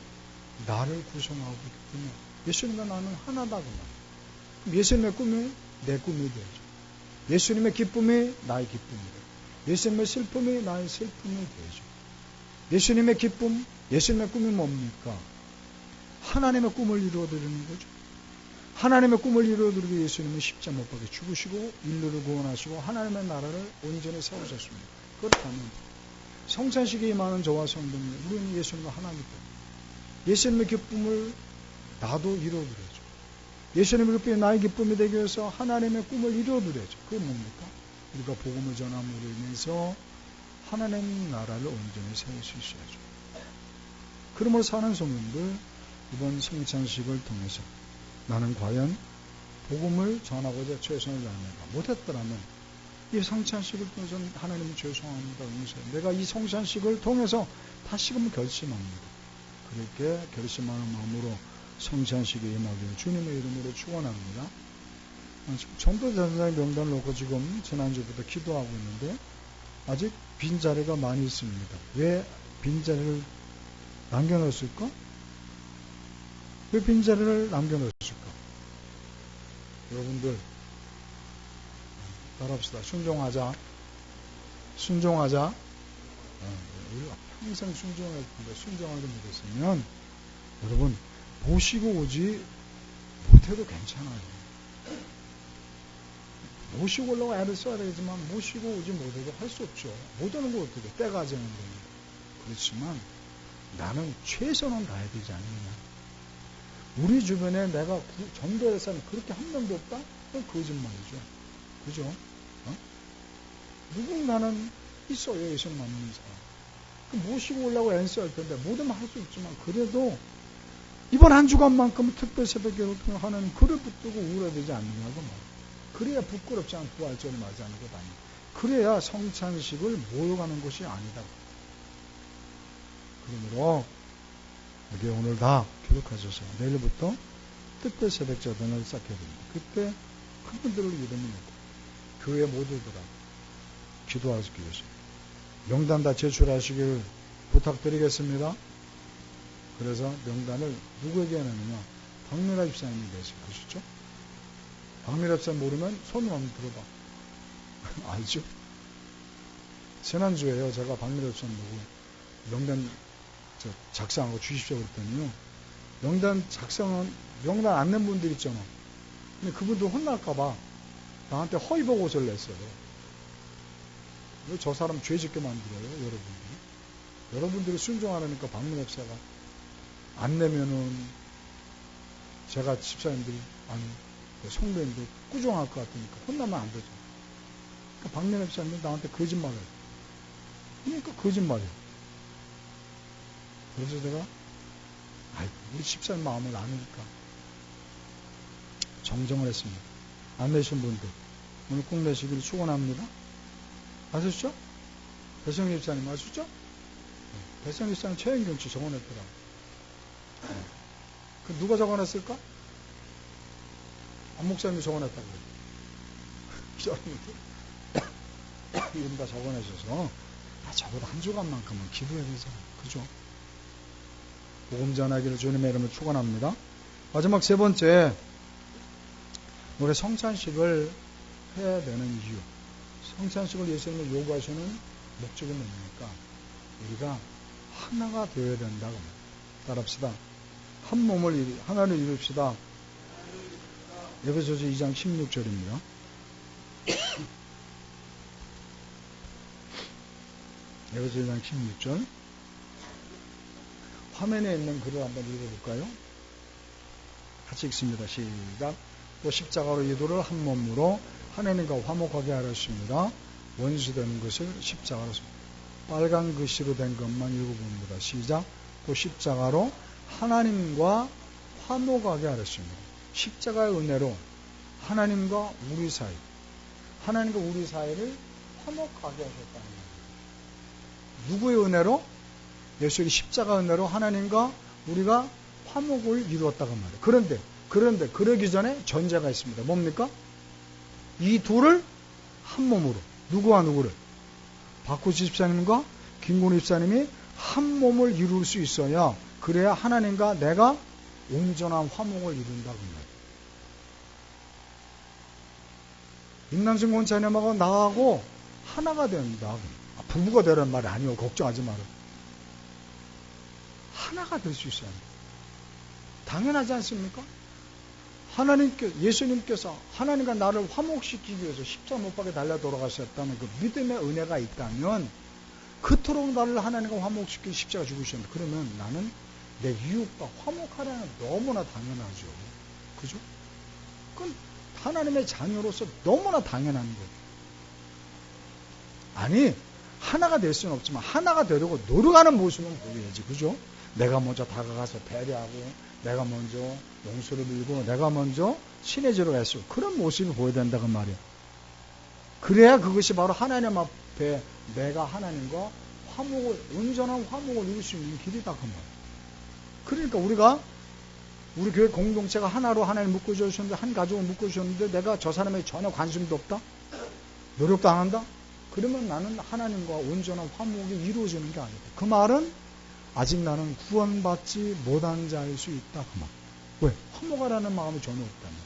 나를 구성하고 있기 때문에 예수님과 나는 하나다 그 말. 예수님의 꿈이 내 꿈이 되죠. 예수님의 기쁨이 나의 기쁨이 되죠. 예수님의 슬픔이 나의 슬픔이 되죠. 예수님의 기쁨, 예수님의 꿈이 뭡니까? 하나님의 꿈을 이루어드리는 거죠. 하나님의 꿈을 이루어드리기 예수님은 십자가 못 박혀 죽으시고 인류를 구원하시고 하나님의 나라를 온전히 세우셨습니다. 그렇다면 성찬식에 임하는 저와 성도님, 우리는 예수님과 하나이기 때문에 예수님의 기쁨을 나도 이루어드려야죠. 예수님의 기쁨이 나의 기쁨이 되기 위해서 하나님의 꿈을 이루어드려야죠. 그게 뭡니까? 우리가 복음을 전함으로 인해서 하나님 나라를 온전히 세울 수 있어야죠. 그러므로 사는 성도님들, 이번 성찬식을 통해서 나는 과연 복음을 전하고자 최선을 다하는가? 못했더라면 이 성찬식을 통해서 하나님은 죄송합니다. 용서해요. 내가 이 성찬식을 통해서 다시금 결심합니다. 그렇게 결심하는 마음으로 성찬식에 임하기를 주님의 이름으로 축원합니다. 전도전사의 명단을 놓고 지금 지난주부터 기도하고 있는데 아직 빈자리가 많이 있습니다. 왜 빈자리를 남겨놓았을까? 왜 빈자리를 남겨놓았을까? 여러분들 따라합시다. 순종하자. 우리가 평생 순종할 텐데 순종하지 못했으면 여러분 모시고 오지 못해도 괜찮아요. 모시고 오려고 애를 써야 되지만 모시고 오지 못해도 할 수 없죠. 못 오는 거 어떻게 때가 되는 겁니다. 그렇지만 나는 최선은 다해야 되지 않느냐. 우리 주변에 내가 전도할 사람이 그렇게 한 명도 없다? 그건 거짓말이죠. 그죠? 누군가는 있어요. 예수 믿는 사람. 모시고 오려고 애써야 할 텐데 뭐든 할 수 있지만 그래도 이번 한 주간만큼은 특별 새벽기도를 통해 하나님 그를 붙들고 울어야 되지 않느냐고 말이에요. 그래야 부끄럽지 않은 부활절을 맞이하는 것 아니에요. 그래야 성찬식을 모여가는 것이 아니다. 그러므로 여기 오늘 다 기록하셔서 내일부터 특별 새벽자단을 쌓게 됩니다. 그때 그분들을 이름을 놓고 교회 모두들하고 기도하기 위해서 명단 다 제출하시길 부탁드리겠습니다. 그래서 명단을 누구에게 하느냐? 박미라 집사님이 계세요. 아시죠? 박미라 집사님 모르면 손을 한번 들어봐. 알죠? 지난주에요. 제가 박미라 집사님 보고 명단 작성하고 주십시오 그랬더니요. 명단 안 낸 분들 있잖아. 근데 그분도 혼날까봐 나한테 허위 보고서를 냈어요. 왜 저 사람 죄 짓게 만들어요, 여러분들이? 여러분들이 순종하려니까 박미라 집사가 안 내면은 제가 집사님들이 성도님들 꾸중할 것 같으니까 혼나면 안 되죠. 그러니까 박미라 집사님이 나한테 거짓말을 해요. 그러니까 거짓말이에요. 그래서 제가 우리 집사님 마음을 아니까 정정을 했습니다. 안 내신 분들 오늘 꼭 내시기를 축원합니다. 아셨죠? 배성희 집사님 아시죠? 배성희 집사님 최현경 씨 적어냈더라고요. 그 누가 적어냈을까? 안 목사님이 적어냈다고 그래요. 이름 다 적어내셔서 적어도 한 주간만큼은 기도해야 되잖아요. 그죠? 복음 전하기를 주님의 이름으로 축원합니다. 마지막 세 번째, 우리 성찬식을 해야 되는 이유, 성찬식을 예수님을 요구하시는 목적이 뭡니까? 우리가 하나가 되어야 된다고. 따라합시다. 한 몸을 하나를 이룹시다. 에베소서 2장 16절입니다. 에베소서 2장 16절. 화면에 있는 글을 한번 읽어볼까요? 같이 읽습니다. 시작. 또 십자가로 이도를 한 몸으로 하나님과 화목하게 하였습니다. 원수되는 것을 십자가로, 빨간 글씨로 된 것만 읽어봅니다. 시작. 또 십자가로 하나님과 화목하게 하였습니다. 십자가의 은혜로 하나님과 우리 사이, 하나님과 우리 사이를 화목하게 하셨다는 거예요. 누구의 은혜로? 예수의 십자가 은혜로 하나님과 우리가 화목을 이루었다고 말이에요. 그런데 그러기 전에 전제가 있습니다. 뭡니까? 이 둘을 한 몸으로, 누구와 누구를? 박구치 집사님과 김군우 집사님이 한 몸을 이룰 수 있어야, 그래야 하나님과 내가 온전한 화목을 이룬다고 말이에요. 임남순 권사님하고 나하고 하나가 된다. 부부가 되라는 말이 아니요. 걱정하지 마라. 하나가 될 수 있어야 합니다. 당연하지 않습니까? 예수님께서 하나님과 나를 화목시키기 위해서 십자가 못 박에 달려 돌아가셨다는 그 믿음의 은혜가 있다면, 그토록 나를 하나님과 화목시키기 십자가 죽으셨는데, 그러면 나는 내 이웃과 화목하라는 너무나 당연하죠. 그죠? 그건 하나님의 자녀로서 너무나 당연한 거예요. 아니, 하나가 될 수는 없지만 하나가 되려고 노력하는 모습은 보여야지. 그죠? 내가 먼저 다가가서 배려하고, 내가 먼저 용서를 빌고, 내가 먼저 친해지려고 했어. 그런 모습이 보여야 된다고 말이야. 그래야 그것이 바로 하나님 앞에 내가 하나님과 온전한 화목을 이룰 수 있는 길이다. 그 말이야. 그러니까 우리 교회 공동체가 하나로 하나님 묶어주셨는데, 한 가족을 묶어주셨는데, 내가 저 사람에게 전혀 관심도 없다? 노력도 안 한다? 그러면 나는 하나님과 온전한 화목이 이루어지는 게 아니다. 그 말은 아직 나는 구원받지 못한 자일 수 있다. 그 말. 왜? 화목하라는 마음이 전혀 없다면.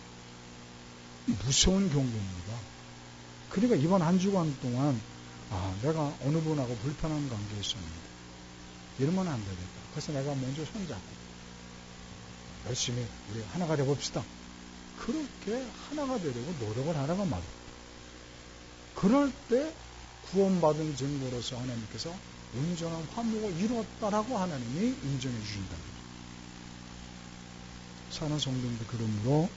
무서운 경고입니다. 그러니까 이번 한 주간 동안 내가 어느 분하고 불편한 관계에 있었는데 이러면 안 되겠다. 그래서 내가 먼저 손잡고 열심히 우리 하나가 되봅시다. 그렇게 하나가 되려고 노력을 하라고 말이에요. 그럴 때 구원받은 증거로서 하나님께서 온전한 화목을 이루었다라고 하나님이 인정해 주신다. 사는 성도님들, 그러므로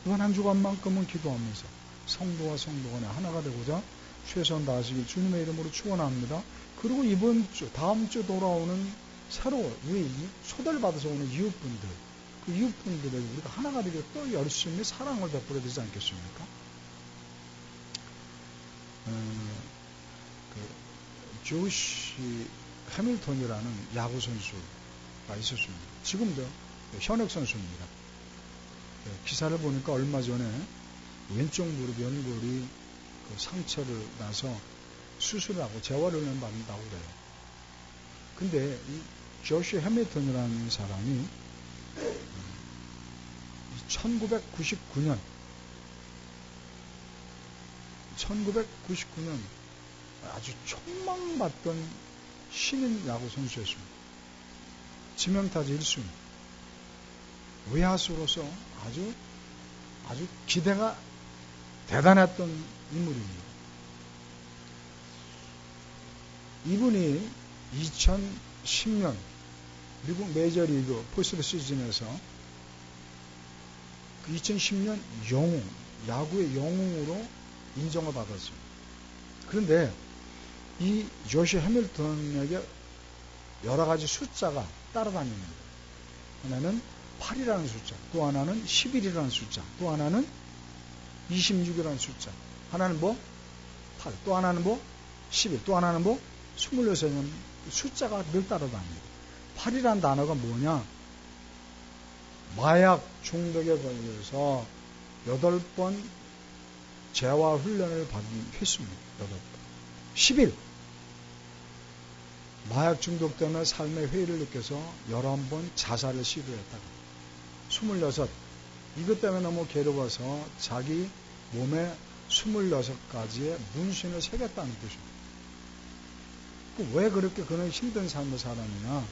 이번 한 주간만큼은 기도하면서 성도와 성도 간에 하나가 되고자 최선 다하시길 주님의 이름으로 축원합니다. 그리고 이번 주, 다음 주 돌아오는 새로 우리 초대받아서 오는 이웃분들, 그 이웃분들에게 우리가 하나가 되게 또 열심히 사랑을 베풀어야 되지 않겠습니까? 조시 해밀턴이라는 야구 선수가 있었습니다. 지금도 현역 선수입니다. 기사를 보니까 얼마 전에 왼쪽 무릎 연골이 상처를 나서 수술을 하고 재활훈련 받는다고 그래요. 근데 이 조시 해밀턴이라는 사람이 1999년 아주 촉망받던 신인 야구 선수였습니다. 지명타자 1순위. 외야수로서 아주 기대가 대단했던 인물입니다. 이분이 2010년 미국 메이저리그 포스트 시즌에서 그 2010년 야구의 영웅으로 인정을 받았습니다. 그런데 이 조시 해밀턴에게 여러 가지 숫자가 따라다닙니다. 하나는 8이라는 숫자, 또 하나는 11이라는 숫자, 또 하나는 26이라는 숫자, 하나는 8, 또 하나는 11, 또 하나는 26년 숫자가 늘 따라다닙니다. 8이라는 단어가 뭐냐? 마약 중독에 걸려서 8번 재활 훈련을 받은 횟수입니다. 8번. 11. 마약 중독 때문에 삶의 회의를 느껴서 11번 자살을 시도했다가 26. 이것 때문에 너무 괴로워서 자기 몸에 26가지의 문신을 새겼다는 뜻입니다. 왜 그렇게 그는 힘든 삶을 살았느냐?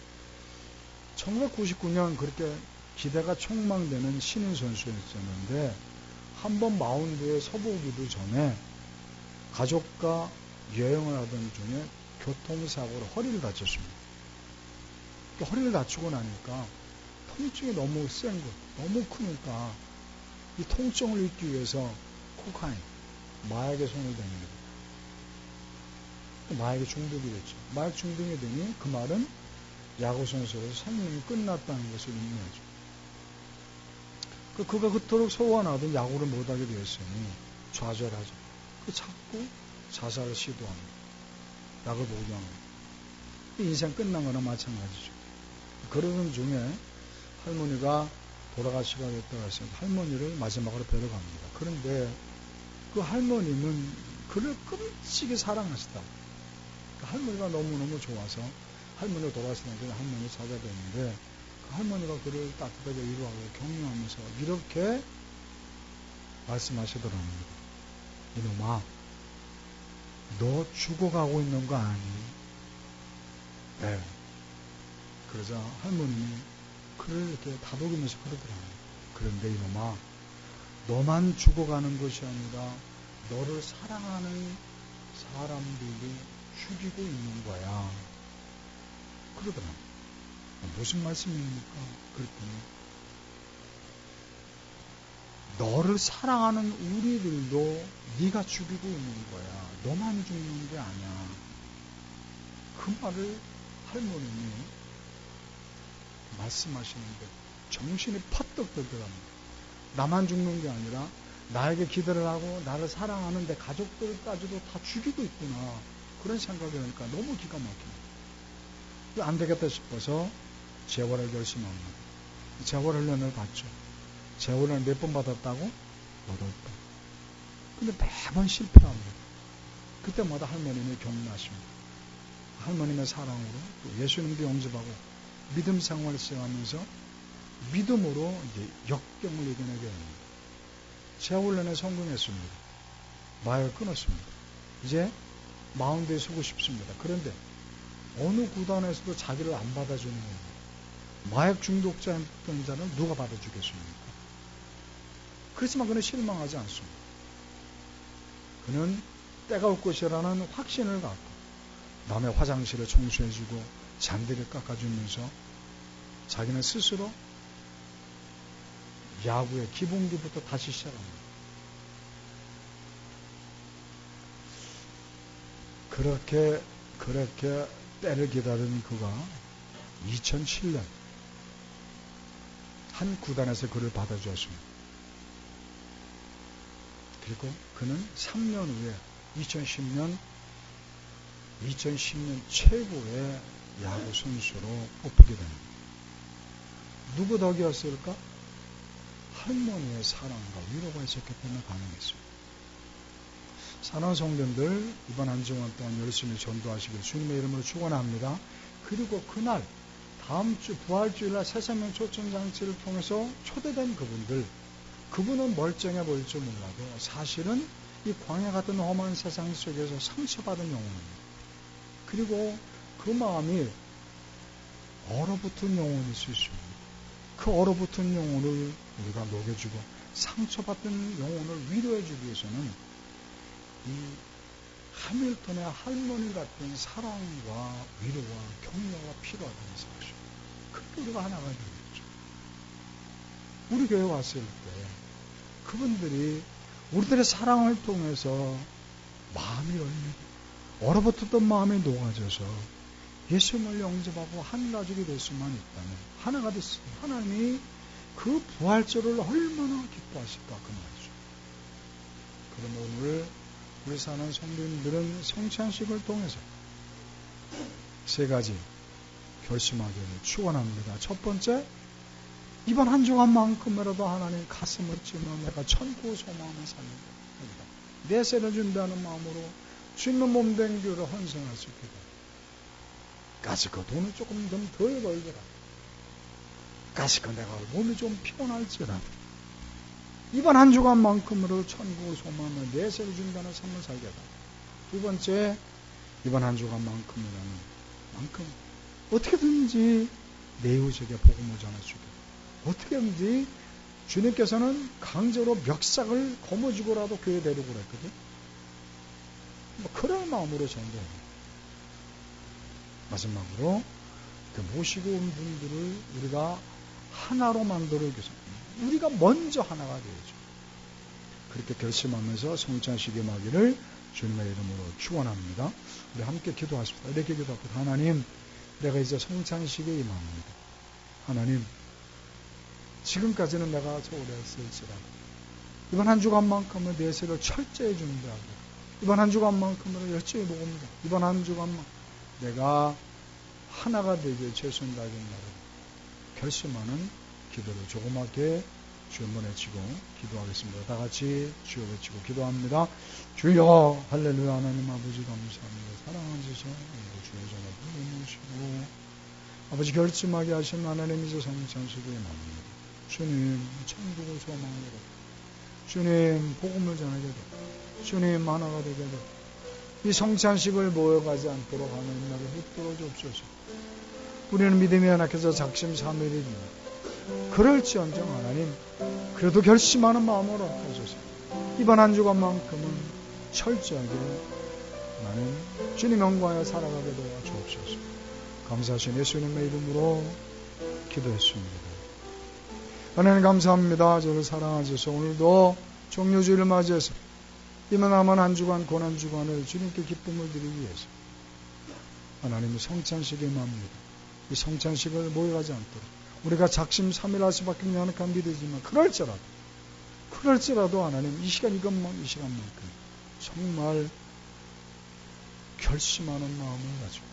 1999년 그렇게 기대가 촉망되는 신인 선수였었는데 한번 마운드에 서보기도 전에 가족과 여행을 하던 중에 교통사고로 허리를 다쳤습니다. 허리를 다치고 나니까 통증이 너무 센 거, 너무 크니까 이 통증을 잊기 위해서 코카인, 마약에 손을 댑니다. 마약에 중독이 됐죠. 마약 중독이 되니 그 말은 야구선수로서 생명이 끝났다는 것을 의미하죠. 그가 그토록 소원하던 야구를 못하게 되었으니 좌절하죠. 자꾸 자살을 시도합니다. 약을 복용합니다. 인생 끝난 거나 마찬가지죠. 그러던 중에 할머니가 돌아가시게 됐다고 해서 할머니를 마지막으로 뵈러 갑니다. 그런데 그 할머니는 그를 끔찍이 사랑하시다. 그 할머니가 너무너무 좋아서 할머니가 돌아가시니까 할머니를 찾아뵀는데 그 할머니가 그를 따뜻하게 위로하고 격려하면서 이렇게 말씀하시더랍니다. 이놈아, 너 죽어가고 있는 거 아니? 네. 그러자 할머님이 그를 이렇게 다독이면서 그러더랍니다. 그런데 이놈아, 너만 죽어가는 것이 아니라 너를 사랑하는 사람들이 죽이고 있는 거야. 그러더랍니다. 무슨 말씀입니까? 그랬더니 너를 사랑하는 우리들도 네가 죽이고 있는 거야. 너만 죽는 게 아니야. 그 말을 할머님이 말씀하시는데 정신이 퍼뜩 들더랍니다. 나만 죽는 게 아니라 나에게 기대를 하고 나를 사랑하는 내 가족들까지도 다 죽이고 있구나. 그런 생각이 하니까 너무 기가 막힙니다. 안 되겠다 싶어서 재활을 결심합니다. 재활훈련을 받죠. 재활을 몇 번 받았다고? 8번. 근데 매번 실패합니다. 그때마다 할머님이 격려하십니다. 할머님의 사랑으로 또 예수님도 영접하고 믿음 생활을 시작하면서 믿음으로 이제 역경을 이겨내게 됩니다. 재활훈련에 성공했습니다. 마약을 끊었습니다. 이제 마운드에 서고 싶습니다. 그런데 어느 구단에서도 자기를 안 받아주는 거예요. 마약 중독자였던 자를 누가 받아주겠습니까? 그렇지만 그는 실망하지 않습니다. 그는 때가 올 것이라는 확신을 갖고 남의 화장실을 청소해주고 잔디를 깎아주면서 자기는 스스로 야구의 기본기부터 다시 시작합니다. 그렇게 때를 기다린 그가 2007년 한 구단에서 그를 받아주었습니다. 그리고 그는 3년 후에 2010년 최고의 야구 선수로 뽑히게 됩니다. 누구 덕이었을까? 할머니의 사랑과 위로가 있었기 때문에 가능했습니다. 사랑하는 성도님들, 이번 한 주간 동안 열심히 전도하시길 주님의 이름으로 축원합니다. 그리고 그날 다음 주 부활주일날 새생명 초청장치를 통해서 초대된 그분은 멀쩡해 보일지 몰라도 사실은 이 광야 같은 험한 세상 속에서 상처받은 영혼입니다. 그리고 그 마음이 얼어붙은 영혼이 있을 수 있습니다. 그 얼어붙은 영혼을 우리가 녹여주고 상처받은 영혼을 위로해주기 위해서는 이 하밀턴의 할머니 같은 사랑과 위로와 격려가 필요하다는 사실. 그렇게 우리가 하나가 되겠죠. 우리 교회 왔을 때 그분들이 우리들의 사랑을 통해서 마음이 열리고 얼어붙었던 마음이 녹아져서 예수님을 영접하고 한 가족이 될 수만 있다면 하나가 됐으면 하나님이 그 부활절을 얼마나 기뻐하실까 그 말이죠. 그럼 오늘 우리 사는 성도님들은 성찬식을 통해서 세 가지 결심하기를 축원합니다. 첫 번째, 이번 한 주간만큼이라도 하나님 가슴을 찌며 내가 천국 소망을 살린다. 내세를 준비하는 마음으로 주님의 몸된 교회를 헌신할 수 있게 됩니다. 가시고 돈을 조금 좀 덜 벌더라. 가시고 내가 몸이 좀 피곤할지라도 이번 한 주간만큼으로 천국을 소망하며 내세를 준다는 삶을 살게 해달라. 두 번째, 이번 한 주간만큼이라는 만큼 어떻게든지 내 이웃에게 복음을 전해주게, 어떻게든지 주님께서는 강제로 멱삭을 거머쥐고라도 교회 데리고 그랬거든. 그런 마음으로 전도해요. 마지막으로 모시고 온 분들을 우리가 하나로 만들기 위해서 우리가 먼저 하나가 되어야죠. 그렇게 결심하면서 성찬식 임하기를 주님의 이름으로 축원합니다. 우리 함께 기도하십시다. 이렇게 기도합니다. 하나님, 내가 이제 성찬식에 임합니다. 하나님, 지금까지는 내가 소홀했을지라도 이번 한 주간만큼은 내세를 철저히 준비하고 이번 한 주간만큼은 열심히 먹습니다. 이번 한 주간만 내가 하나가 되기에 최선을 다하겠나를 결심하는 기도를 조그맣게 주여 한번 외치고 기도하겠습니다. 다 같이 주여 외치고 기도합니다. 주여 할렐루야. 하나님 아버지 감사합니다. 사랑하셔서 주여 전화를 모시고 아버지 결심하게 하신 하나님이서 성찬식에 납니다. 주님 천국을 소망하게 주님 복음을 전하게 되고 주님 하나가 되게 되고 이 성찬식을 모여가지 않도록 하는 날을 붙들어 주옵소서. 우리는 믿음이 하나께서 작심삼일입니다. 그럴지언정 하나님 그래도 결심하는 마음으로 하소서. 이번 한 주간만큼은 철저하게 나는 주님 영광에 살아가게 되어 주옵소서. 감사하신 예수님의 이름으로 기도했습니다. 하나님 감사합니다. 저를 사랑하셔서 오늘도 종료주일을 맞이해서 이만 남은 한 주간 고난 주간을 주님께 기쁨을 드리기 위해서 하나님의 성찬식에 임합니다. 이 성찬식을 모여가지 않도록 우리가 작심삼일할 수밖에 없는 약한 믿으지만 그럴지라도 하나님 이 시간만큼 정말 결심하는 마음을 가지고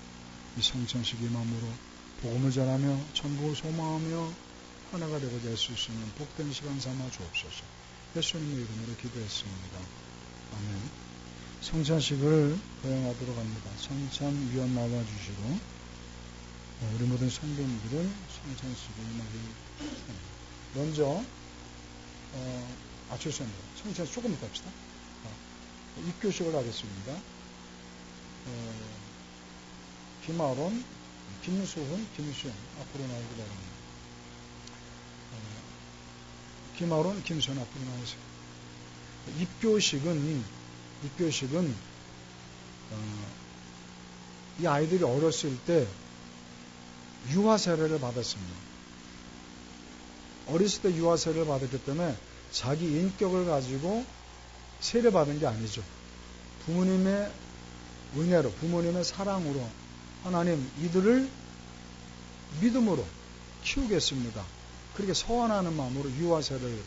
이 성찬식 임함으로 복음을 전하며 천국을 소망하며 하나가 되고자 할 수 있는 복된 시간 삼아 주옵소서. 예수님의 이름으로 기도했습니다. 아멘. 성찬식을 거행하도록 합니다. 성찬위원 나와주시고 우리 모든 성도님들은 성찬식을 임하기 먼저 죄송합니다. 성찬식 조금 이따 합시다. 입교식을 하겠습니다. 김아론, 김수훈, 김수현 앞으로 나오기 바랍니다. 김아론, 김수현 앞으로 나오세요. 입교식은 이 아이들이 어렸을 때 유아 세례를 받았습니다. 어렸을 때 유아 세례를 받았기 때문에 자기 인격을 가지고 세례 받은 게 아니죠. 부모님의 은혜로, 부모님의 사랑으로 하나님 이들을 믿음으로 키우겠습니다. 그렇게 서원하는 마음으로 유아 세례를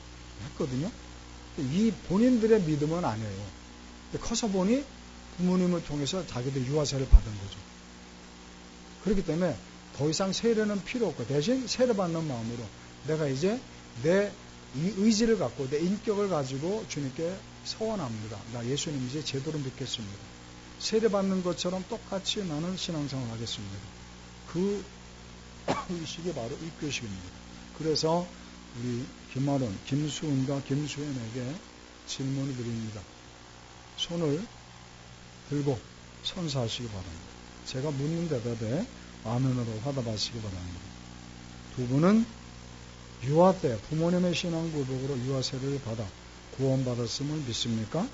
했거든요. 이 본인들의 믿음은 아니에요. 커서 보니 부모님을 통해서 자기들 유아 세례를 받은 거죠. 그렇기 때문에 더 이상 세례는 필요 없고 대신 세례 받는 마음으로 내가 이제 내 이 의지를 갖고 내 인격을 가지고 주님께 서원합니다. 나 예수님 이제 제대로 믿겠습니다. 세례 받는 것처럼 똑같이 나는 신앙생활 하겠습니다. 그 의식이 바로 입교식입니다. 그래서 우리 김아론, 김수은과 김수현에게 질문을 드립니다. 손을 들고 선사하시기 바랍니다. 제가 묻는 대답에 아멘으로 화답하시기 바랍니다. 두 분은 유아 때 부모님의 신앙 고백으로 유아 세례를 받아 구원받았음을 믿습니까?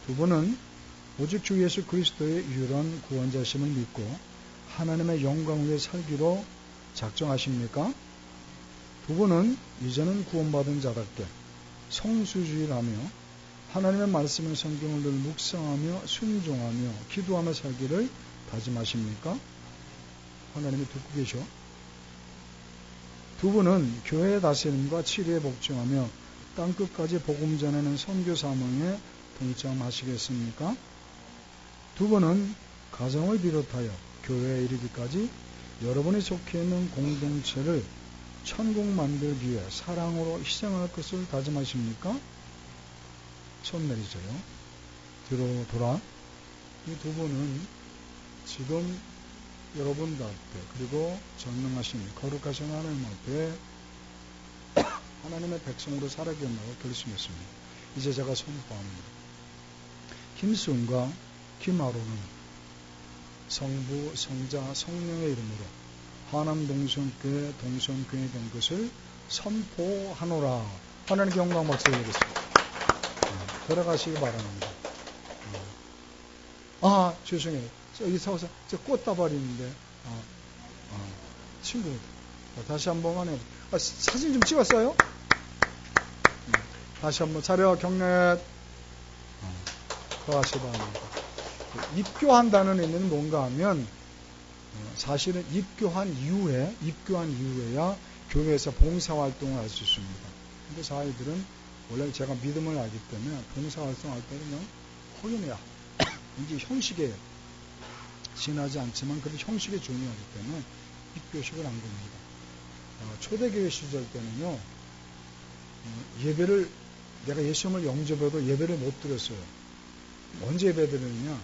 두 분은 오직 주 예수 그리스도의 유일한 구원자심을 믿고 하나님의 영광 위에 살기로 작정하십니까? 두 분은 이제는 구원받은 자답게 성수주의를 하며 하나님의 말씀의 성경을 늘 묵상하며 순종하며 기도하며 살기를 다짐하십니까? 하나님이 듣고 계셔. 두 분은 교회의 다스림과 치료에 복종하며 땅끝까지 복음 전하는 선교 사명에 동참하시겠습니까? 두 분은 가정을 비롯하여 교회에 이르기까지 여러분이 속해 있는 공동체를 천국 만들기 위해 사랑으로 희생할 것을 다짐하십니까? 손 내리세요. 뒤로 돌아. 이 두 분은 지금 여러분들 앞에 그리고 전능하신 거룩하신 하나님 앞에 하나님의 백성으로 살아가겠다고 결심했습니다. 이제 제가 선포합니다. 김수은과 김아로는 성부, 성자, 성령의 이름으로 하남 동성교회 된 것을 선포하노라. 하나님께 영광 박수 드리겠습니다. 들어가시기 바랍니다. 죄송해요. 여기 서서 저 꽃다발이 있는데, 친구들. 다시 한 번만 해요. 사진 좀 찍었어요? 다시 한번 차려 경례. 들어가시기 바랍니다. 입교한다는 의미는 뭔가 하면, 사실은 입교한 이후에야 교회에서 봉사활동을 할 수 있습니다. 근데 저희들은 원래 제가 믿음을 알기 때문에 봉사활동할 때는 그냥 허용해야. 이게 형식이에요. 지나지 않지만 그래도 형식에 중요하기 때문에 입교식을 한 겁니다. 초대교회 시절 때는요, 예배를, 내가 예수님을 영접해도 예배를 못 드렸어요. 언제 예배 드렸느냐?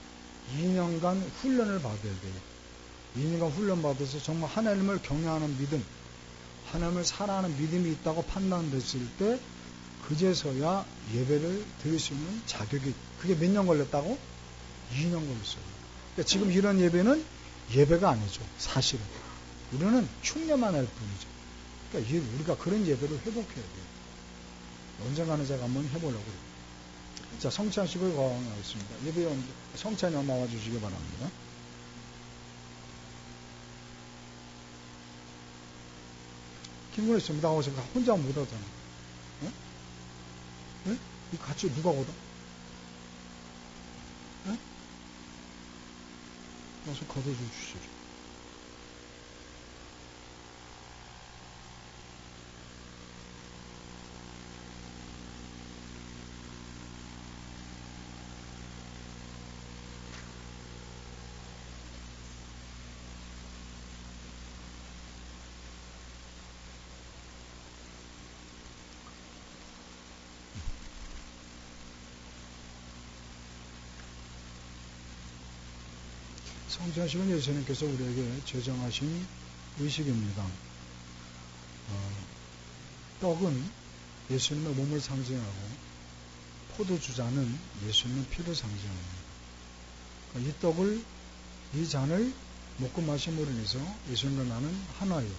2년간 훈련을 받아야 돼요. 2년간 훈련 받아서 정말 하나님을 경외하는 믿음, 하나님을 사랑하는 믿음이 있다고 판단됐을 때, 그제서야 예배를 드릴 수 있는 자격이, 그게 몇 년 걸렸다고? 2년 걸렸어요. 그러니까 지금 이런 예배는 예배가 아니죠. 사실은. 우리는 흉내만 할 뿐이죠. 그러니까 우리가 그런 예배를 회복해야 돼요. 언젠가는 제가 한번 해보려고 해요. 자, 성찬식을 거행하겠습니다. 예배원, 성찬이 나와주시기 바랍니다. 김군혜 씨, 나와서 혼자 못 하잖아. 네? 네? 이 같이 누가 오다? 네? 와서 걷어줘 주시죠. 성찬식은 예수님께서 우리에게 제정하신 의식입니다. 떡은 예수님의 몸을 상징하고 포도주잔은 예수님의 피를 상징합니다. 이 떡을, 이 잔을 먹고 마심으로 인해서 예수님과 나는 하나요.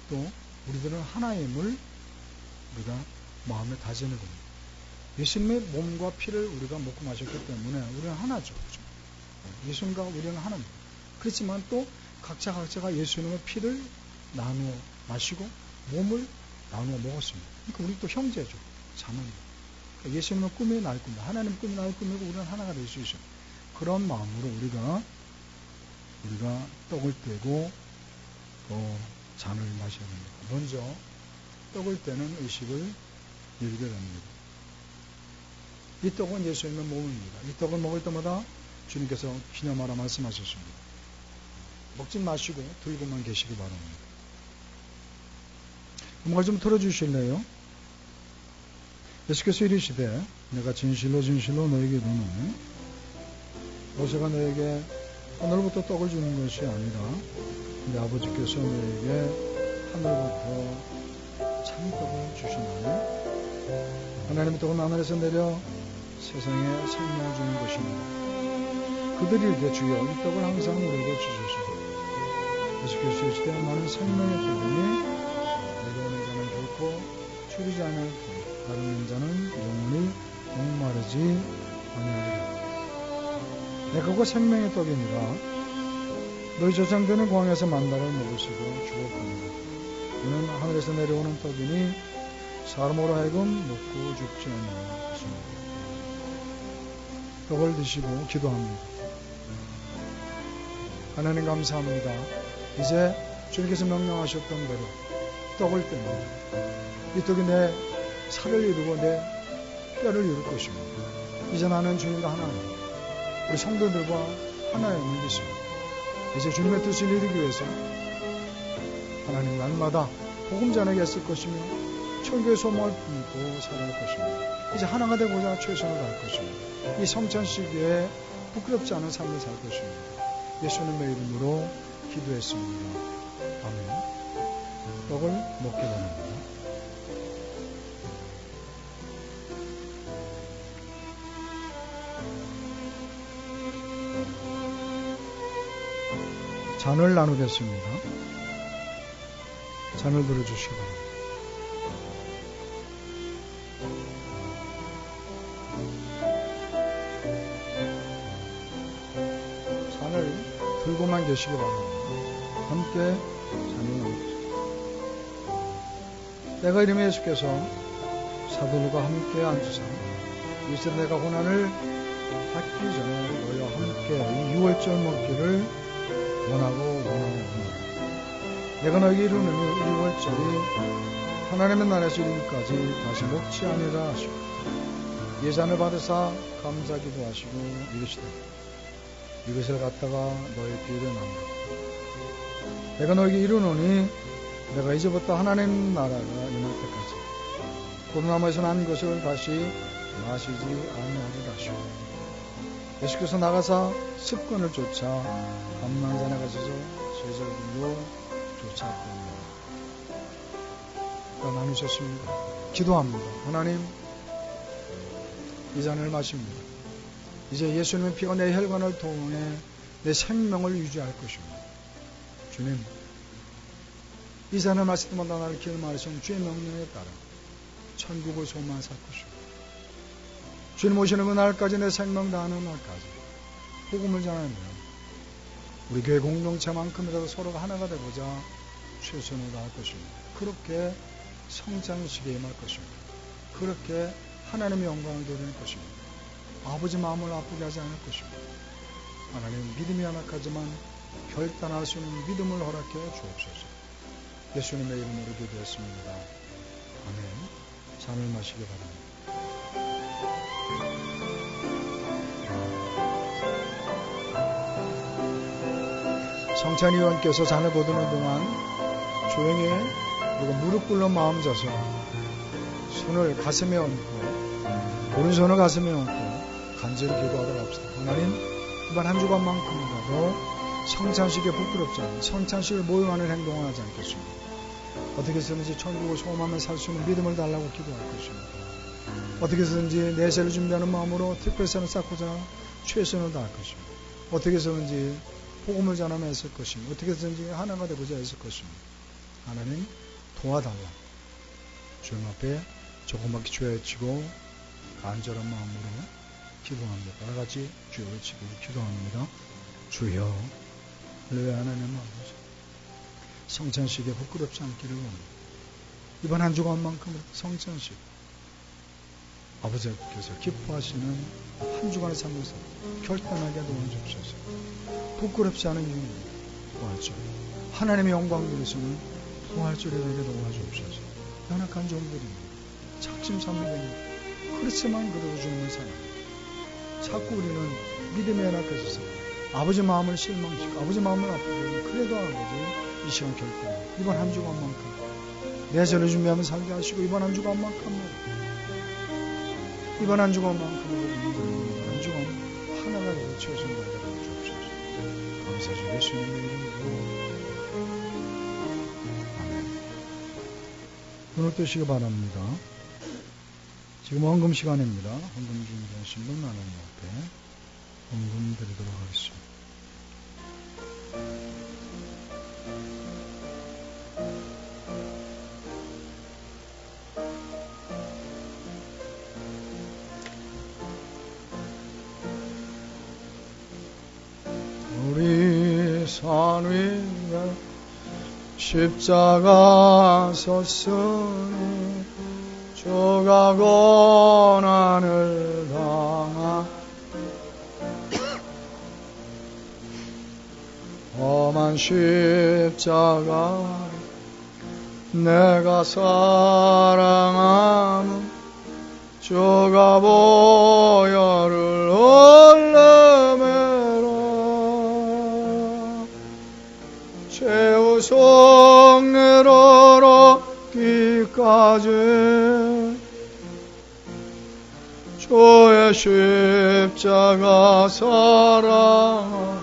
또 우리들은 하나임을 우리가 마음에 다지는 겁니다. 예수님의 몸과 피를 우리가 먹고 마셨기 때문에 우리는 하나죠. 그렇죠? 예수님과 우리는 하나입니다. 그렇지만 또 각자가 예수님의 피를 나누어 마시고 몸을 나누어 먹었습니다. 그러니까 우리 또 형제죠. 자매입니다. 그러니까 예수님의 꿈이 나의 꿈이다. 하나님의 꿈이 나의 꿈이고 우리는 하나가 될 수 있어요. 그런 마음으로 우리가 떡을 떼고 또 잔을 마셔야 됩니다. 먼저 떡을 떼는 의식을 열게 됩니다. 이 떡은 예수님의 몸입니다. 이 떡을 먹을 때마다 주님께서 기념하라 말씀하셨습니다. 먹지 마시고 들고만 계시기 바랍니다. 음악을 좀 틀어주실래요? 예수께서 이르시되 내가 진실로 너에게 이르노니 모세가 너에게 하늘부터 떡을 주는 것이 아니라 내 아버지께서 너에게 하늘부터 참떡을 주시나니 하나님의 떡은 하늘에서 내려 세상에 생명을 주는 것입니다. 그들이 이르되 주여 이 떡을 항상 우리에게 주소서. 예수께서 이르시되 나는 생명의 떡이니 내려오는 자는 결코 줄이지 않을 뿐 다른 자는 영원히 목마르지 아니하리라. 내가 그 생명의 떡이니라. 너희 조상들은 광야에서 만나를 먹으시고 죽었거니와 이는 하늘에서 내려오는 떡이니 사람으로 하여금 먹고 죽지 않는 것입니다. 떡을 드시고 기도합니다. 하나님 감사합니다. 이제 주님께서 명령하셨던 대로 떡을 뗍니다. 이 떡이 내 살을 이루고 내 뼈를 이룰 것입니다. 이제 나는 주님과 하나입니다. 우리 성도들과 하나임을 믿습니다. 이제 주님의 뜻을 이루기 위해서 하나님 날마다 복음 전하게 했을 것이며 천교의 소망을 품고 살아갈 것입니다. 이제 하나가 되고자 최선을 다할 것입니다. 이 성찬 시기에 부끄럽지 않은 삶을 살 것입니다. 예수님의 이름으로 기도했습니다. 아멘. 떡을 먹게 됩니다. 잔을 나누겠습니다. 잔을 들어주시기 바랍니다. 잔을 들고만 계시기 바랍니다. 함께 잔을 나누겠습니다. 내가 이름의 예수께서 사도들과 함께 앉으사 이제 내가 고난을 받기 전에 너희와 함께 이 유월절 먹기를 원하노라. 내가 너희에게 이르노니 이 유월절이 하나님의 나라에서 이르기까지 다시 먹지 아니라 하시고 이 잔을 받으사 감사 기도하시고 이르시되 이것을 갖다가 너희 뒤에 나누라. 내가 너희에게 이르노니 내가 이제부터 하나님 나라가 임할 때까지 포도나무에서 난 것을 다시 마시지 아니하리라 하시고 예수께서 나가사 습관을 쫓아 감난산에 가셔서 제자들로 쫓았거든요. 나누셨습니다. 기도합니다. 하나님, 이 잔을 마십니다. 이제 예수님의 피가 내 혈관을 통해 내 생명을 유지할 것입니다. 주님, 이 잔을 마실 때마다 나를 기름하신 주의 명령에 따라 천국을 소망할 것입니다. 주님 오시는 그 날까지 내 생명 다하는 날까지 복음을 전하며 우리 교회 공동체만큼이라도 서로가 하나가 되고자 최선을 다할 것입니다. 그렇게 성장식에 임할 것입니다. 그렇게 하나님의 영광을 드리는 것입니다. 아버지 마음을 아프게 하지 않을 것입니다. 하나님 믿음이 연약하지만 결단할 수 있는 믿음을 허락해 주옵소서. 예수님의 이름으로 기도했습니다. 아멘. 잔을 마시기 바랍니다. 성찬 의원께서 잔을 거두는 동안 조용히 그리고 무릎 꿇는 마음 자서 손을 가슴에 얹고 오른손을 가슴에 얹고 간절히 기도하도록 합시다. 하나님, 이번 한 주간만큼이라도 성찬식에 부끄럽지 않은 성찬식을 모욕하는 행동을 하지 않겠습니다. 어떻게 해서든지 천국을 소망하며 살 수 있는 믿음을 달라고 기도할 것입니다. 어떻게 해서든지 내세를 준비하는 마음으로 특별선을 쌓고자 최선을 다할 것입니다. 어떻게 해서든지 복음을 전하며 했을 것입니다. 어떻게 해서든지 하나가 되고자 했을 것입니다. 하나님 도와달라. 주님 앞에 조그맣게 주여 외치고 간절한 마음으로 기도합니다. 다같이 주여 외치고 기도합니다. 주여, 할렐루야. 하나님 아버지, 성찬식에 부끄럽지 않기를 원합니다. 이번 한 주간만큼은 성찬식 아버지께서 기뻐하시는 한 주간의 삶에서 결단하게 도와주옵소서. 부끄럽지 않은 이유는 부활절, 하나님의 영광 위해서는 부활절에 되게 도와주옵소서. 연약한 종들입니다. 작심삼일입니다. 그렇지만 그래도 주님을 사랑합니다. 자꾸 우리는 믿음에 연약해져서 아버지 마음을 실망시키고 아버지 마음을 아프게 하면 그래도 아버지 이 시간 결단 이번 한 주간만큼 내전을 준비하면 살게 하시고 이번 한 주간만큼 이번 한 주간만큼 한 주간 하나가 되고 최선을 다해 주옵소서. 감사주 예수님의 이름으로 아멘. 눈을 뜨시기 바랍니다. 지금 헌금 시간입니다. 헌금 준비하신 분 하나님 앞에 헌금 드리도록 하겠습니다. 우리 산 위에 십자가 섰으니 주가 고난을 당한 험한 십자가 내가 사랑함은 주가 보혈을 흘리매라 최후 속내로 기까지 주의 십자가 사랑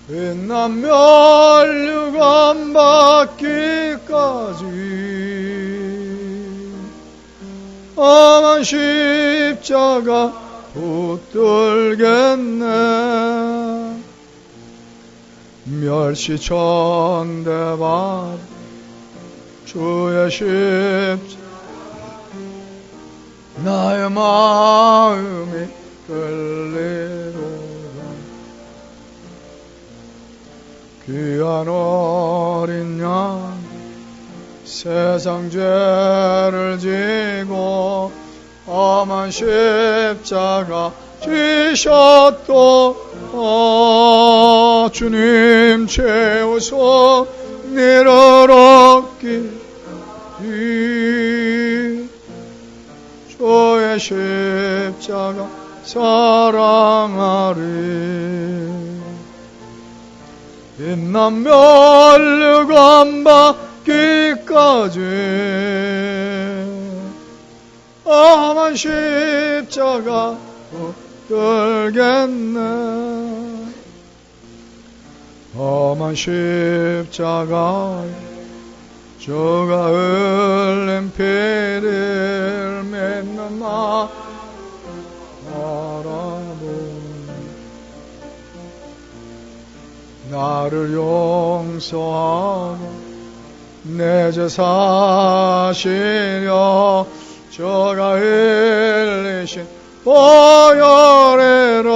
빛난 멸류관 받기까지 험한 십자가 붙들겠네 멸시천대받 주의 십자가 나의 마음이 끌리도다. 귀한 어린 양 세상 죄를 지고 험한 십자가 지셨도다. 주님 채우소 내려놓기 주의 십자가 사랑하리. 빛난 멸류관 받기까지 험한 십자가 붙들겠네. 험한 십자가에 주가 흘린 피를 맺는 나 바라보니 나를 용서하고 내 죄 사시려 주가 흘리신 보혈이라.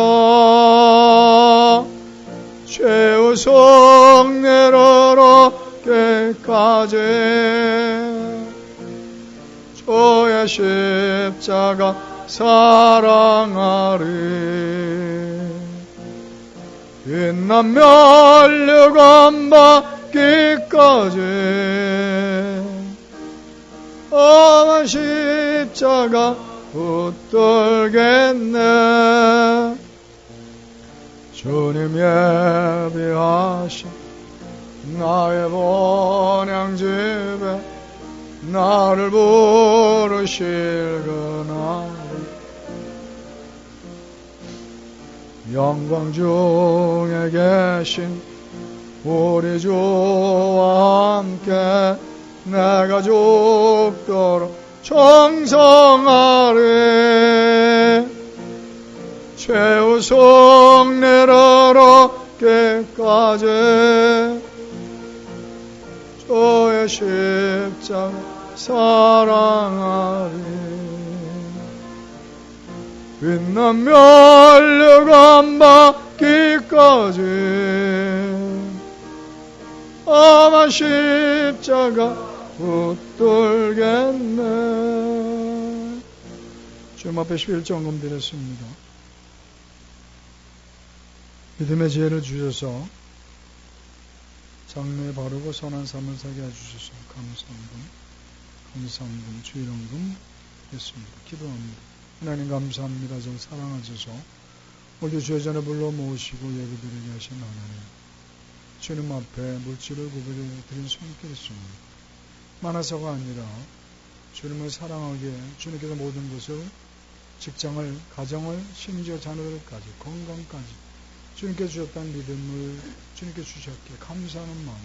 최후속 내려놓기까지 주의 십자가 사랑하리. 빛난 멸류관 받기까지 험한 십자가 붙들겠네. 주님 예비하신 나의 본향집에 나를 부르실 그날에 영광 중에 계신 우리 주와 함께 내가 죽도록 정성하리. 최후속 내려놓기까지 주의 십자가 사랑하리. 빛난 멸류관 받기까지 험한 십자가 붙들겠네. 주님 앞에 11점검 드렸습니다. 믿음의 지혜를 주셔서 장래에 바르고 선한 삶을 살게 해주셔서 감사함금, 주일원금 됐습니다. 기도합니다. 하나님 감사합니다. 저 사랑하셔서 오늘도 주의 전에 불러 모으시고 예배드리게 하신 하나님, 주님 앞에 물질을 구별해 드린 손길이십니다. 많아서가 아니라 주님을 사랑하기에 주님께서 모든 것을, 직장을, 가정을, 심지어 자녀들까지, 건강까지 주님께 주셨다는 믿음을 주님께 주셨기에 감사하는 마음